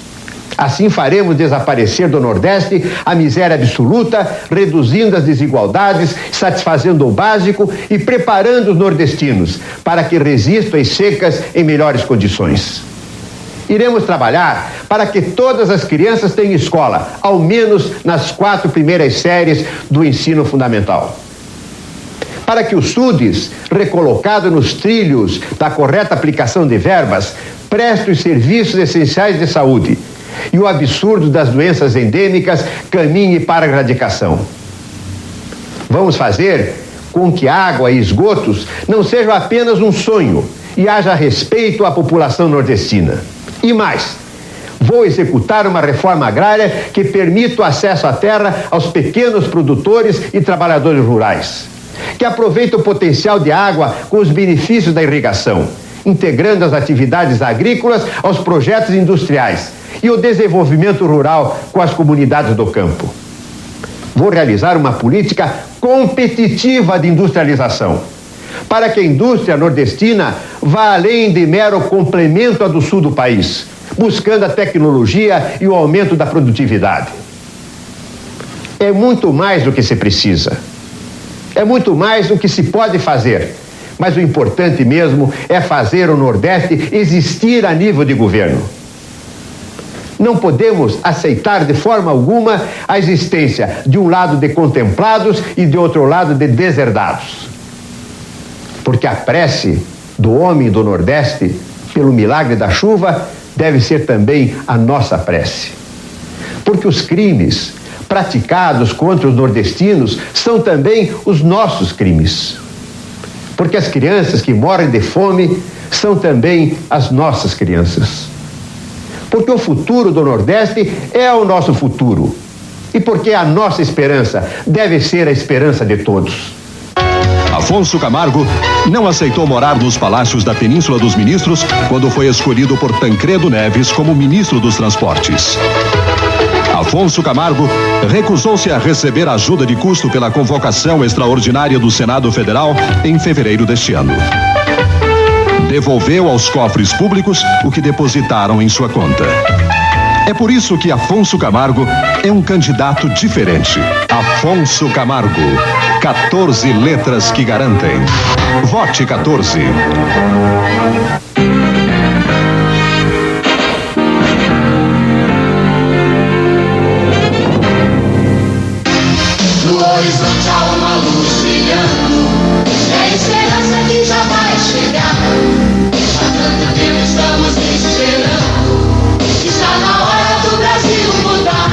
Assim faremos desaparecer do Nordeste a miséria absoluta, reduzindo as desigualdades, satisfazendo o básico e preparando os nordestinos para que resistam às secas em melhores condições. Iremos trabalhar para que todas as crianças tenham escola, ao menos nas 4 primeiras séries do ensino fundamental. Para que o SUDES, recolocado nos trilhos da correta aplicação de verbas, preste os serviços essenciais de saúde e o absurdo das doenças endêmicas caminhe para a erradicação. Vamos fazer com que água e esgotos não sejam apenas um sonho e haja respeito à população nordestina. E mais, vou executar uma reforma agrária que permita o acesso à terra aos pequenos produtores e trabalhadores rurais, que aproveite o potencial de água com os benefícios da irrigação, integrando as atividades agrícolas aos projetos industriais e o desenvolvimento rural com as comunidades do campo. Vou realizar uma política competitiva de industrialização, para que a indústria nordestina vá além de mero complemento à do sul do país, buscando a tecnologia e o aumento da produtividade. É muito mais do que se precisa. É muito mais do que se pode fazer. Mas o importante mesmo é fazer o Nordeste existir a nível de governo. Não podemos aceitar de forma alguma a existência de um lado de contemplados e de outro lado de deserdados. Porque a prece do homem do Nordeste, pelo milagre da chuva, deve ser também a nossa prece. Porque os crimes praticados contra os nordestinos são também os nossos crimes. Porque as crianças que morrem de fome são também as nossas crianças. Porque o futuro do Nordeste é o nosso futuro. E porque a nossa esperança deve ser a esperança de todos. Afonso Camargo não aceitou morar nos palácios da Península dos Ministros quando foi escolhido por Tancredo Neves como ministro dos Transportes. Afonso Camargo recusou-se a receber ajuda de custo pela convocação extraordinária do Senado Federal em fevereiro deste ano. Devolveu aos cofres públicos o que depositaram em sua conta. É por isso que Afonso Camargo é um candidato diferente. Afonso Camargo, 14 letras que garantem. Vote 14. No horizonte há uma luz brilhando, é a esperança que já vai chegar. Há tanto tempo estamos esperando, está na hora do Brasil mudar.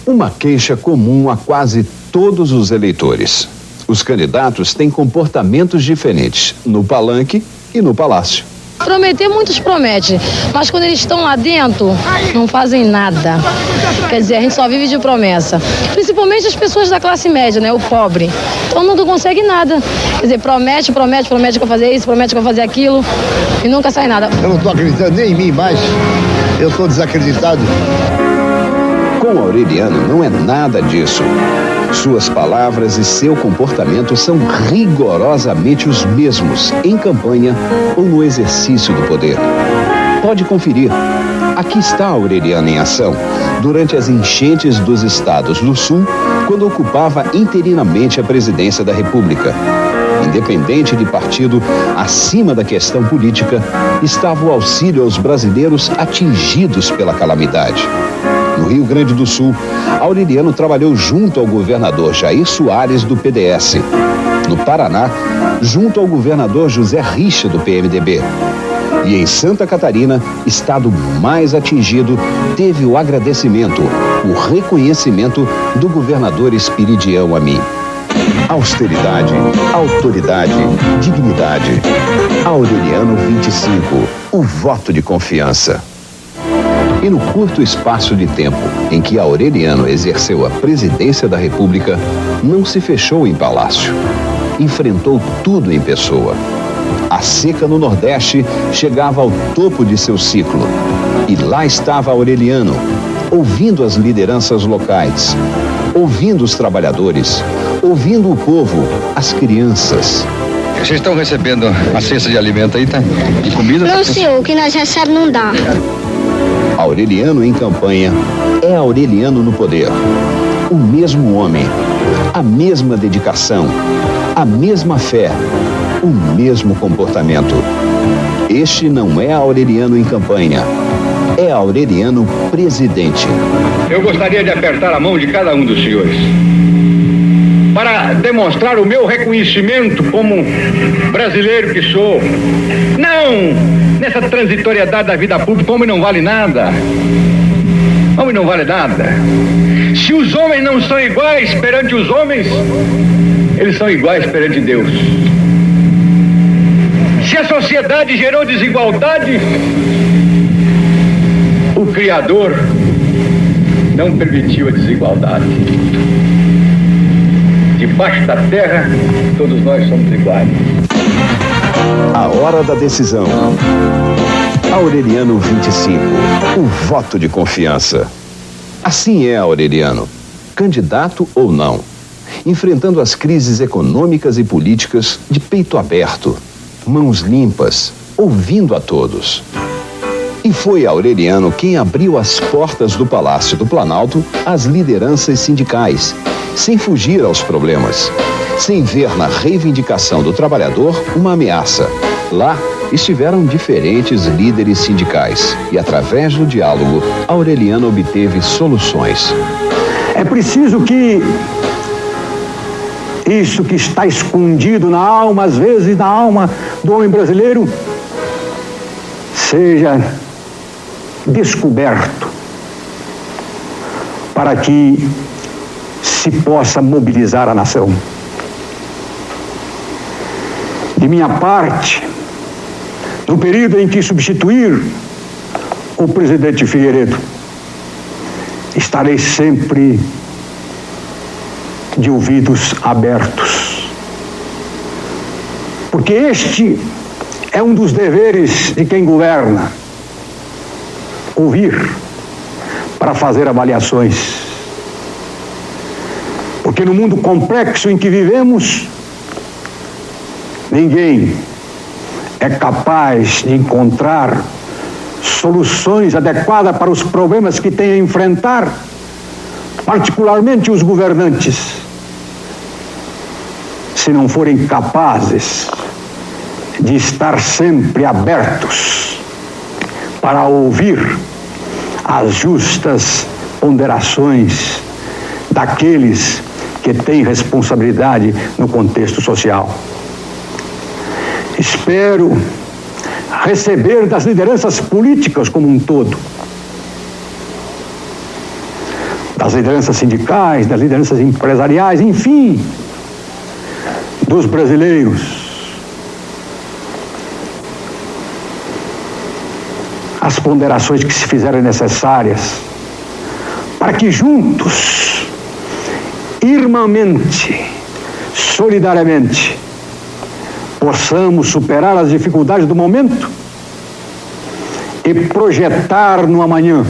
Uma queixa comum a quase todos os eleitores. Os candidatos têm comportamentos diferentes no palanque e no palácio. Prometer, muitos prometem, mas quando eles estão lá dentro, não fazem nada. Quer dizer, a gente só vive de promessa. Principalmente as pessoas da classe média, né? O pobre. Então não consegue nada. Quer dizer, promete que eu vou fazer isso, promete que eu vou fazer aquilo, e nunca sai nada. Eu não estou acreditando nem em mim mais. Eu estou desacreditado. Com Aureliano não é nada disso. Suas palavras e seu comportamento são rigorosamente os mesmos em campanha ou no exercício do poder. Pode conferir. Aqui está Aureliano em ação durante as enchentes dos estados do Sul, quando ocupava interinamente a presidência da República. Independente de partido, acima da questão política, estava o auxílio aos brasileiros atingidos pela calamidade. No Rio Grande do Sul, Aureliano trabalhou junto ao governador Jair Soares, do PDS. No Paraná, junto ao governador José Richa, do PMDB. E em Santa Catarina, estado mais atingido, teve o agradecimento, o reconhecimento do governador Espiridião Amin. Austeridade, autoridade, dignidade. Aureliano 25, o voto de confiança. E no curto espaço de tempo em que Aureliano exerceu a presidência da República, não se fechou em palácio. Enfrentou tudo em pessoa. A seca no Nordeste chegava ao topo de seu ciclo. E lá estava Aureliano, ouvindo as lideranças locais, ouvindo os trabalhadores, ouvindo o povo, as crianças. Vocês estão recebendo a cesta de alimento aí, tá? De comida? Não, senhor, o que nós recebemos não dá. Aureliano em campanha é Aureliano no poder. O mesmo homem, a mesma dedicação, a mesma fé, o mesmo comportamento. Este não é Aureliano em campanha, é Aureliano presidente. Eu gostaria de apertar a mão de cada um dos senhores para demonstrar o meu reconhecimento como brasileiro que sou. Não nessa transitoriedade da vida pública, homem não vale nada. Homem não vale nada. Se os homens não são iguais perante os homens, eles são iguais perante Deus. Se a sociedade gerou desigualdade, o Criador não permitiu a desigualdade. Debaixo da terra, todos nós somos iguais. A hora da decisão. Aureliano 25, o voto de confiança. Assim é Aureliano, candidato ou não, enfrentando as crises econômicas e políticas de peito aberto, mãos limpas, ouvindo a todos. E foi Aureliano quem abriu as portas do Palácio do Planalto às lideranças sindicais, sem fugir aos problemas, sem ver na reivindicação do trabalhador uma ameaça. Lá estiveram diferentes líderes sindicais e, através do diálogo, Aureliano obteve soluções. É preciso que isso que está escondido na alma, às vezes na alma do homem brasileiro, seja descoberto para que se possa mobilizar a nação. De minha parte, no período em que substituir o presidente Figueiredo, estarei sempre de ouvidos abertos. Porque este é um dos deveres de quem governa: ouvir para fazer avaliações. Porque no mundo complexo em que vivemos, ninguém é capaz de encontrar soluções adequadas para os problemas que tem a enfrentar, particularmente os governantes, se não forem capazes de estar sempre abertos para ouvir as justas ponderações daqueles que têm responsabilidade no contexto social. Espero receber das lideranças políticas como um todo, das lideranças sindicais, das lideranças empresariais, enfim, dos brasileiros, as ponderações que se fizerem necessárias para que juntos, irmãmente, solidariamente, possamos superar as dificuldades do momento e projetar no amanhã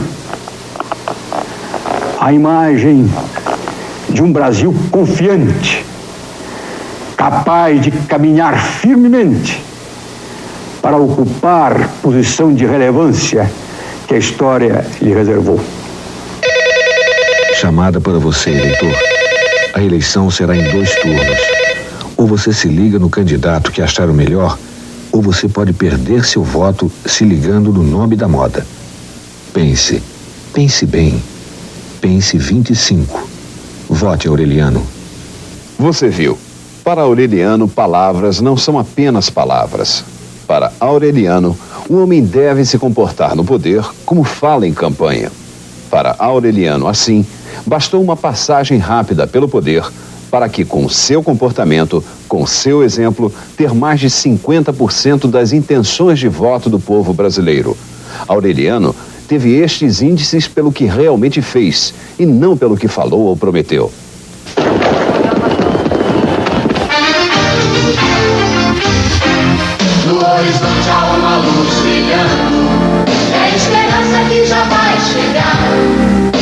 a imagem de um Brasil confiante, capaz de caminhar firmemente para ocupar posição de relevância que a história lhe reservou. Chamada para você, eleitor. A eleição será em 2 turnos. Ou você se liga no candidato que achar o melhor, ou você pode perder seu voto se ligando no nome da moda. Pense bem. Pense 25. Vote Aureliano. Você viu? Para Aureliano, palavras não são apenas palavras. Para Aureliano, o homem deve se comportar no poder como fala em campanha. Para Aureliano, assim, bastou uma passagem rápida pelo poder para que, com seu comportamento, com seu exemplo, ter mais de 50% das intenções de voto do povo brasileiro. Aureliano teve estes índices pelo que realmente fez e não pelo que falou ou prometeu. No horizonte há uma luz brilhando, é a esperança que já vai chegar.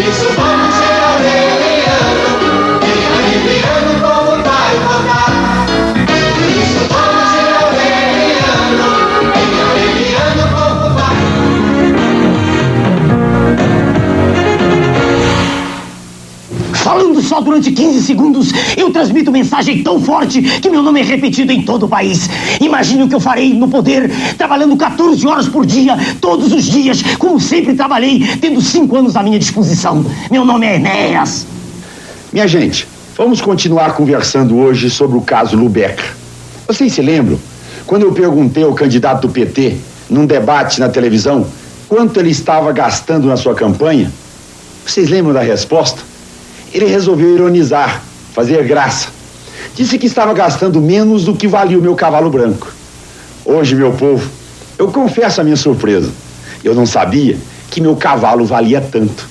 Por isso vamos ser Aureliano, em Aureliano o povo vai votar. Por isso vamos ser Aureliano, em Aureliano o povo vai. Falando só durante 15 segundos, eu transmito mensagem tão forte que meu nome é repetido em todo o país. Imagine o que eu farei no poder, trabalhando 14 horas por dia, todos os dias, como sempre trabalhei, tendo 5 anos à minha disposição. Meu nome é Enéas. Minha gente, vamos continuar conversando hoje sobre o caso Lubeca. Vocês se lembram? Quando eu perguntei ao candidato do PT, num debate na televisão, quanto ele estava gastando na sua campanha? Vocês lembram da resposta? Ele resolveu ironizar, fazer graça. Disse que estava gastando menos do que valia o meu cavalo branco. Hoje, meu povo, eu confesso a minha surpresa. Eu não sabia que meu cavalo valia tanto.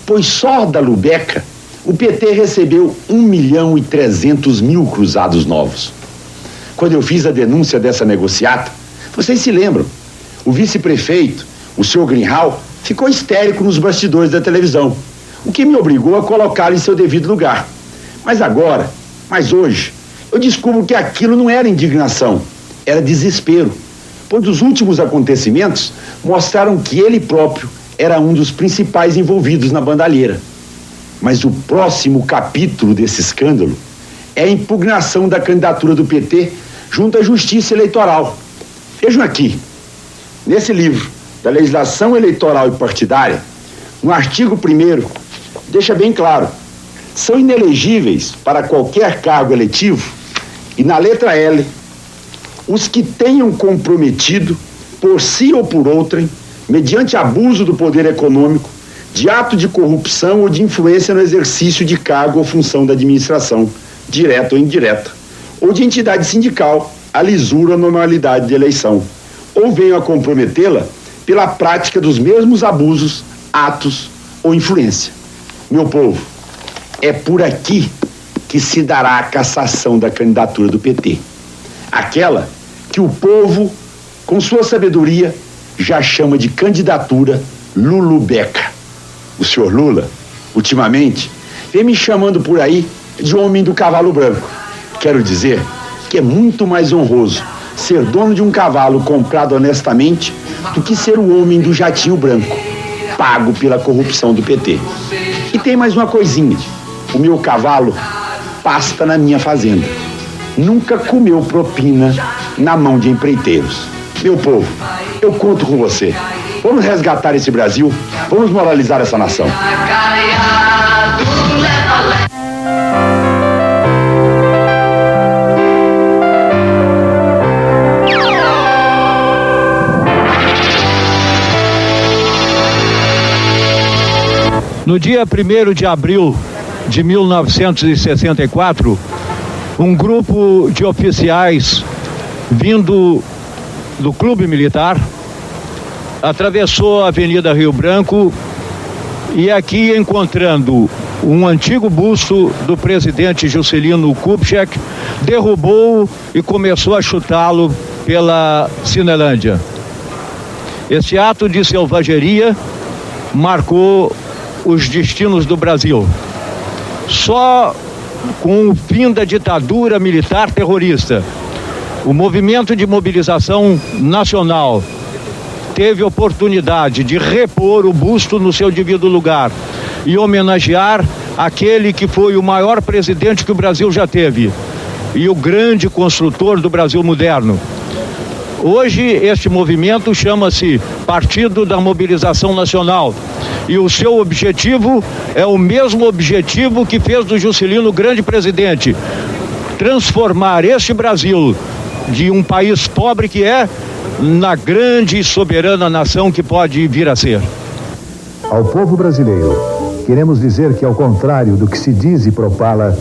Pois só da Lubeca, o PT recebeu 1.300.000 cruzados novos. Quando eu fiz a denúncia dessa negociata, vocês se lembram, o vice-prefeito, o senhor Greenhal, ficou histérico nos bastidores da televisão, o que me obrigou a colocá-lo em seu devido lugar. Mas hoje, eu descubro que aquilo não era indignação, era desespero, pois os últimos acontecimentos mostraram que ele próprio era um dos principais envolvidos na bandalheira. Mas o próximo capítulo desse escândalo é a impugnação da candidatura do PT junto à Justiça Eleitoral. Vejam aqui, nesse livro da Legislação Eleitoral e Partidária, no artigo 1º, deixa bem claro, são inelegíveis para qualquer cargo eletivo, e na letra L, os que tenham comprometido, por si ou por outrem, mediante abuso do poder econômico, de ato de corrupção ou de influência no exercício de cargo ou função da administração, direta ou indireta, ou de entidade sindical, a lisura ou normalidade de eleição, ou venham a comprometê-la pela prática dos mesmos abusos, atos ou influência. Meu povo, é por aqui que se dará a cassação da candidatura do PT. Aquela que o povo, com sua sabedoria, já chama de candidatura Lulubeca. O senhor Lula, ultimamente, vem me chamando por aí de homem do cavalo branco. Quero dizer que é muito mais honroso ser dono de um cavalo comprado honestamente do que ser o homem do jatinho branco, pago pela corrupção do PT. E tem mais uma coisinha, o meu cavalo pasta na minha fazenda. Nunca comeu propina na mão de empreiteiros. Meu povo, eu conto com você. Vamos resgatar esse Brasil, vamos moralizar essa nação. No dia 1º de abril de 1964, um grupo de oficiais vindo do Clube Militar atravessou a Avenida Rio Branco e aqui encontrando um antigo busto do presidente Juscelino Kubitschek, derrubou-o e começou a chutá-lo pela Cinelândia. Esse ato de selvageria marcou os destinos do Brasil. Só com o fim da ditadura militar terrorista, o movimento de mobilização nacional teve oportunidade de repor o busto no seu devido lugar e homenagear aquele que foi o maior presidente que o Brasil já teve e o grande construtor do Brasil moderno. Hoje, este movimento chama-se Partido da Mobilização Nacional e o seu objetivo é o mesmo objetivo que fez do Juscelino grande presidente: transformar este Brasil, de um país pobre que é, na grande e soberana nação que pode vir a ser. Ao povo brasileiro, queremos dizer que, ao contrário do que se diz e propala,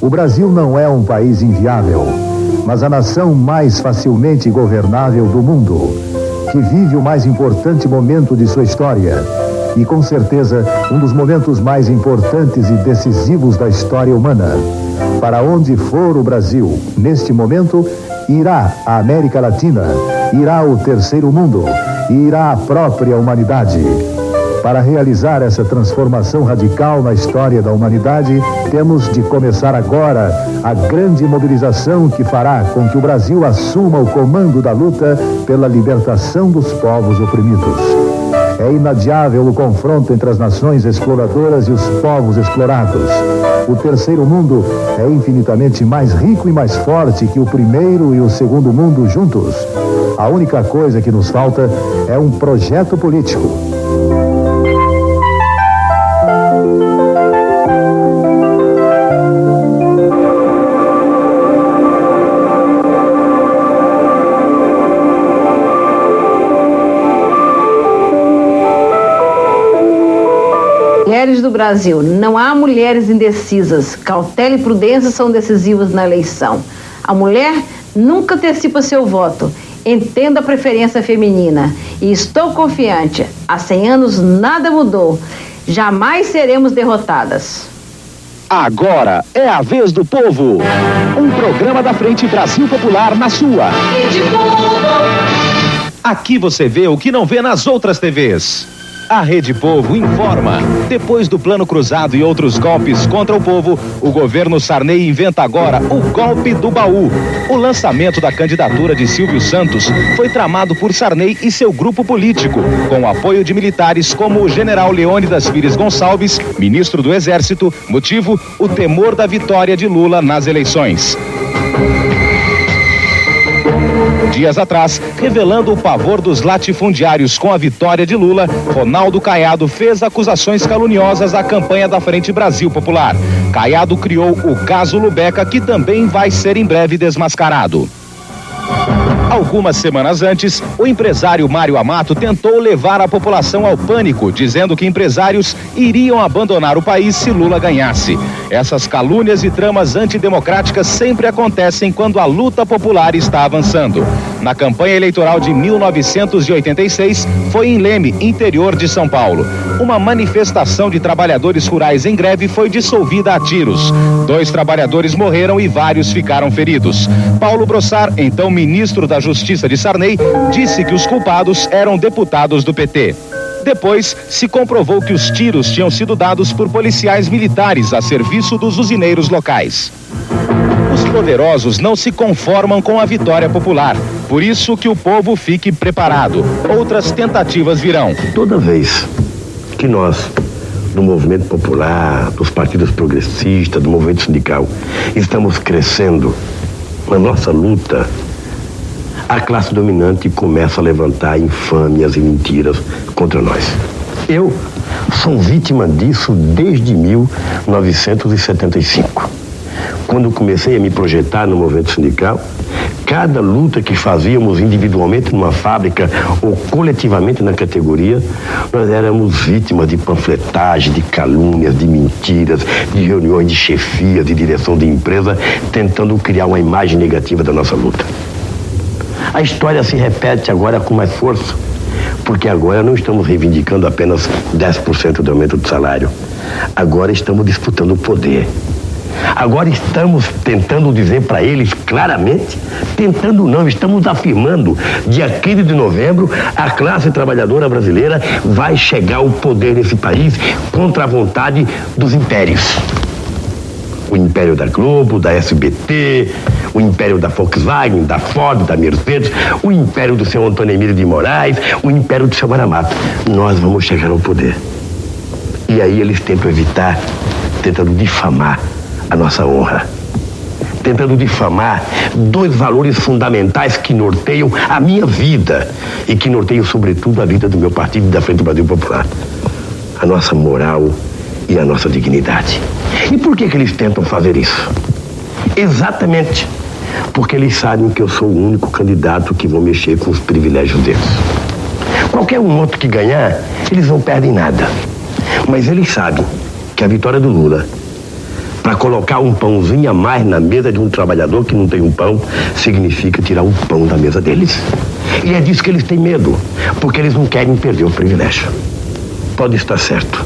o Brasil não é um país inviável, mas a nação mais facilmente governável do mundo, que vive o mais importante momento de sua história e, com certeza, um dos momentos mais importantes e decisivos da história humana. Para onde for o Brasil, neste momento, irá a América Latina, irá o terceiro mundo e irá a própria humanidade. Para realizar essa transformação radical na história da humanidade, temos de começar agora a grande mobilização que fará com que o Brasil assuma o comando da luta pela libertação dos povos oprimidos. É inadiável o confronto entre as nações exploradoras e os povos explorados. O terceiro mundo é infinitamente mais rico e mais forte que o primeiro e o segundo mundo juntos. A única coisa que nos falta é um projeto político. Mulheres do Brasil, não há mulheres indecisas. Cautela e prudência são decisivas na eleição. A mulher nunca antecipa seu voto. Entenda a preferência feminina. E estou confiante, há 100 anos nada mudou. Jamais seremos derrotadas. Agora é a vez do povo. Um programa da Frente Brasil Popular na sua. Rede Povo. Aqui você vê o que não vê nas outras TVs. A Rede Povo informa. Depois do Plano Cruzado e outros golpes contra o povo, o governo Sarney inventa agora o golpe do baú. O lançamento da candidatura de Silvio Santos foi tramado por Sarney e seu grupo político, com o apoio de militares como o general Leônidas Pires Gonçalves, ministro do Exército. Motivo: o temor da vitória de Lula nas eleições. Dias atrás, revelando o pavor dos latifundiários com a vitória de Lula, Ronaldo Caiado fez acusações caluniosas à campanha da Frente Brasil Popular. Caiado criou o caso Lubeca, que também vai ser em breve desmascarado. Algumas semanas antes, o empresário Mário Amato tentou levar a população ao pânico, dizendo que empresários iriam abandonar o país se Lula ganhasse. Essas calúnias e tramas antidemocráticas sempre acontecem quando a luta popular está avançando. Na campanha eleitoral de 1986, foi em Leme, interior de São Paulo. Uma manifestação de trabalhadores rurais em greve foi dissolvida a tiros. 2 trabalhadores morreram e vários ficaram feridos. Paulo Brossard, então ministro da Justiça de Sarney, disse que os culpados eram deputados do PT. Depois, se comprovou que os tiros tinham sido dados por policiais militares a serviço dos usineiros locais. Os poderosos não se conformam com a vitória popular. Por isso que o povo fique preparado. Outras tentativas virão. Toda vez que nós, do movimento popular, dos partidos progressistas, do movimento sindical, estamos crescendo na nossa luta, a classe dominante começa a levantar infâmias e mentiras contra nós. Eu sou vítima disso desde 1975. Quando comecei a me projetar no movimento sindical, cada luta que fazíamos individualmente numa fábrica ou coletivamente na categoria, nós éramos vítimas de panfletagem, de calúnias, de mentiras, de reuniões de chefia, de direção de empresa, tentando criar uma imagem negativa da nossa luta. A história se repete agora com mais força, porque agora não estamos reivindicando apenas 10% do aumento do salário. Agora estamos disputando o poder. Agora estamos tentando dizer para eles claramente, tentando não, estamos afirmando, dia 15 de novembro, a classe trabalhadora brasileira vai chegar ao poder nesse país contra a vontade dos impérios. O império da Globo, da SBT, o império da Volkswagen, da Ford, da Mercedes, o império do seu Antônio Emílio de Moraes, o império do seu Maramato. Nós vamos chegar ao poder. E aí eles tentam evitar, tentando difamar a nossa honra, tentando difamar 2 valores fundamentais que norteiam a minha vida e que norteiam sobretudo a vida do meu partido e da Frente Brasil Popular: a nossa moral e a nossa dignidade. E por que eles tentam fazer isso? Exatamente porque eles sabem que eu sou o único candidato que vou mexer com os privilégios deles. Qualquer um outro que ganhar, eles não perdem nada. Mas eles sabem que a vitória do Lula, para colocar um pãozinho a mais na mesa de um trabalhador que não tem um pão, significa tirar o pão da mesa deles. E é disso que eles têm medo, porque eles não querem perder o privilégio. Pode estar certo.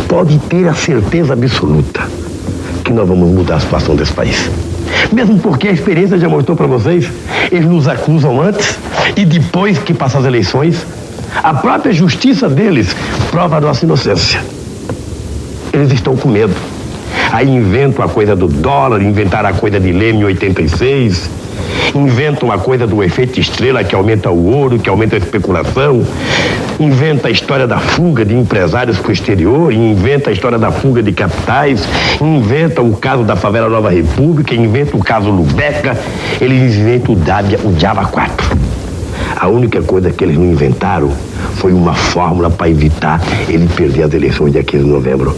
Pode ter a certeza absoluta que nós vamos mudar a situação desse país. Mesmo porque a experiência já mostrou para vocês, eles nos acusam antes e depois que passam as eleições, A própria justiça deles prova a nossa inocência. Eles estão com medo. Aí inventam a coisa do dólar, inventaram a coisa de Leme em 86, inventam a coisa do efeito estrela que aumenta o ouro, que aumenta a especulação, inventa a história da fuga de empresários para o exterior, inventa a história da fuga de capitais, inventa o caso da favela Nova República, inventa o caso Lubeca, eles inventam o Diaba 4. A única coisa que eles não inventaram foi uma fórmula para evitar ele perder as eleições de 15 de novembro.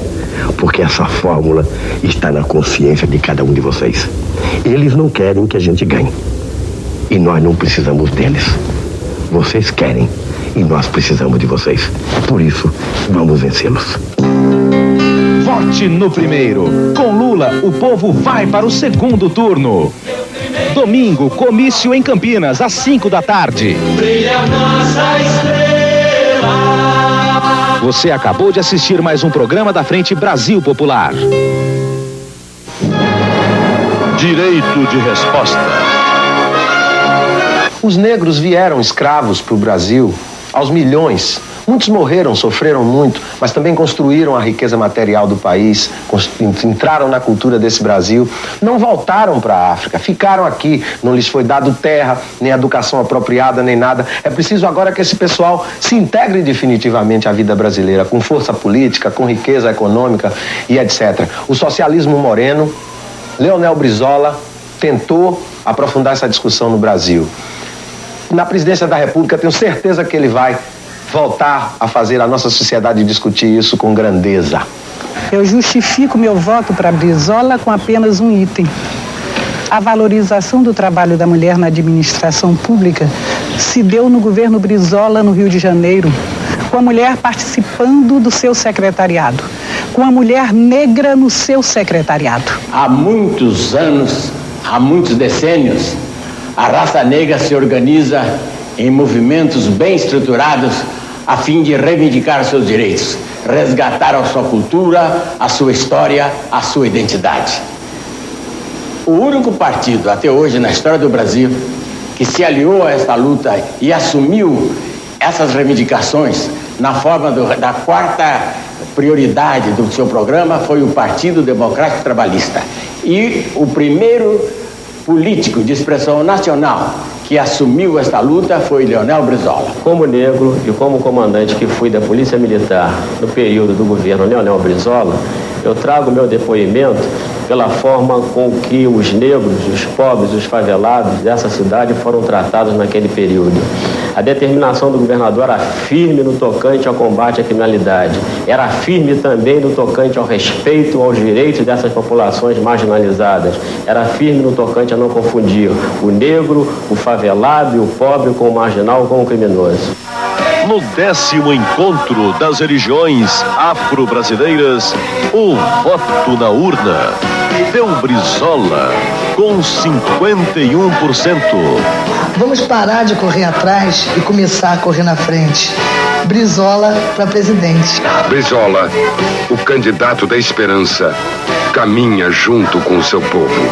Porque essa fórmula está na consciência de cada um de vocês. Eles não querem que a gente ganhe. E nós não precisamos deles. Vocês querem e nós precisamos de vocês. Por isso, vamos vencê-los. Vote no primeiro. Com Lula, o povo vai para o segundo turno. Domingo, comício em Campinas, às 5 da tarde. Brilha nossa estrela. Você acabou de assistir mais um programa da Frente Brasil Popular. Direito de resposta. Os negros vieram escravos para o Brasil aos milhões. Muitos morreram, sofreram muito, mas também construíram a riqueza material do país, entraram na cultura desse Brasil, não voltaram para a África, ficaram aqui, não lhes foi dado terra, nem educação apropriada, nem nada. É preciso agora que esse pessoal se integre definitivamente à vida brasileira, com força política, com riqueza econômica e etc. O socialismo moreno, Leonel Brizola, tentou aprofundar essa discussão no Brasil. Na presidência da República, tenho certeza que ele vai voltar a fazer a nossa sociedade discutir isso com grandeza. Eu justifico meu voto para Brizola com apenas um item. A valorização do trabalho da mulher na administração pública se deu no governo Brizola, no Rio de Janeiro, com a mulher participando do seu secretariado, com a mulher negra no seu secretariado. Há muitos anos, há muitos decênios, a raça negra se organiza em movimentos bem estruturados a fim de reivindicar seus direitos, resgatar a sua cultura, a sua história, a sua identidade. O único partido até hoje na história do Brasil que se aliou a essa luta e assumiu essas reivindicações na forma da quarta prioridade do seu programa foi o Partido Democrático Trabalhista. E o primeiro político de expressão nacional que assumiu esta luta foi Leonel Brizola. Como negro e como comandante que fui da Polícia Militar no período do governo Leonel Brizola, eu trago meu depoimento pela forma com que os negros, os pobres, os favelados dessa cidade foram tratados naquele período. A determinação do governador era firme no tocante ao combate à criminalidade. Era firme também no tocante ao respeito aos direitos dessas populações marginalizadas. Era firme no tocante a não confundir o negro, o favelado e o pobre com o marginal com o criminoso. No 10º encontro das religiões afro-brasileiras, o voto na urna deu Brizola com 51%. Vamos parar de correr atrás e começar a correr na frente. Brizola para presidente. Brizola, o candidato da esperança, caminha junto com o seu povo.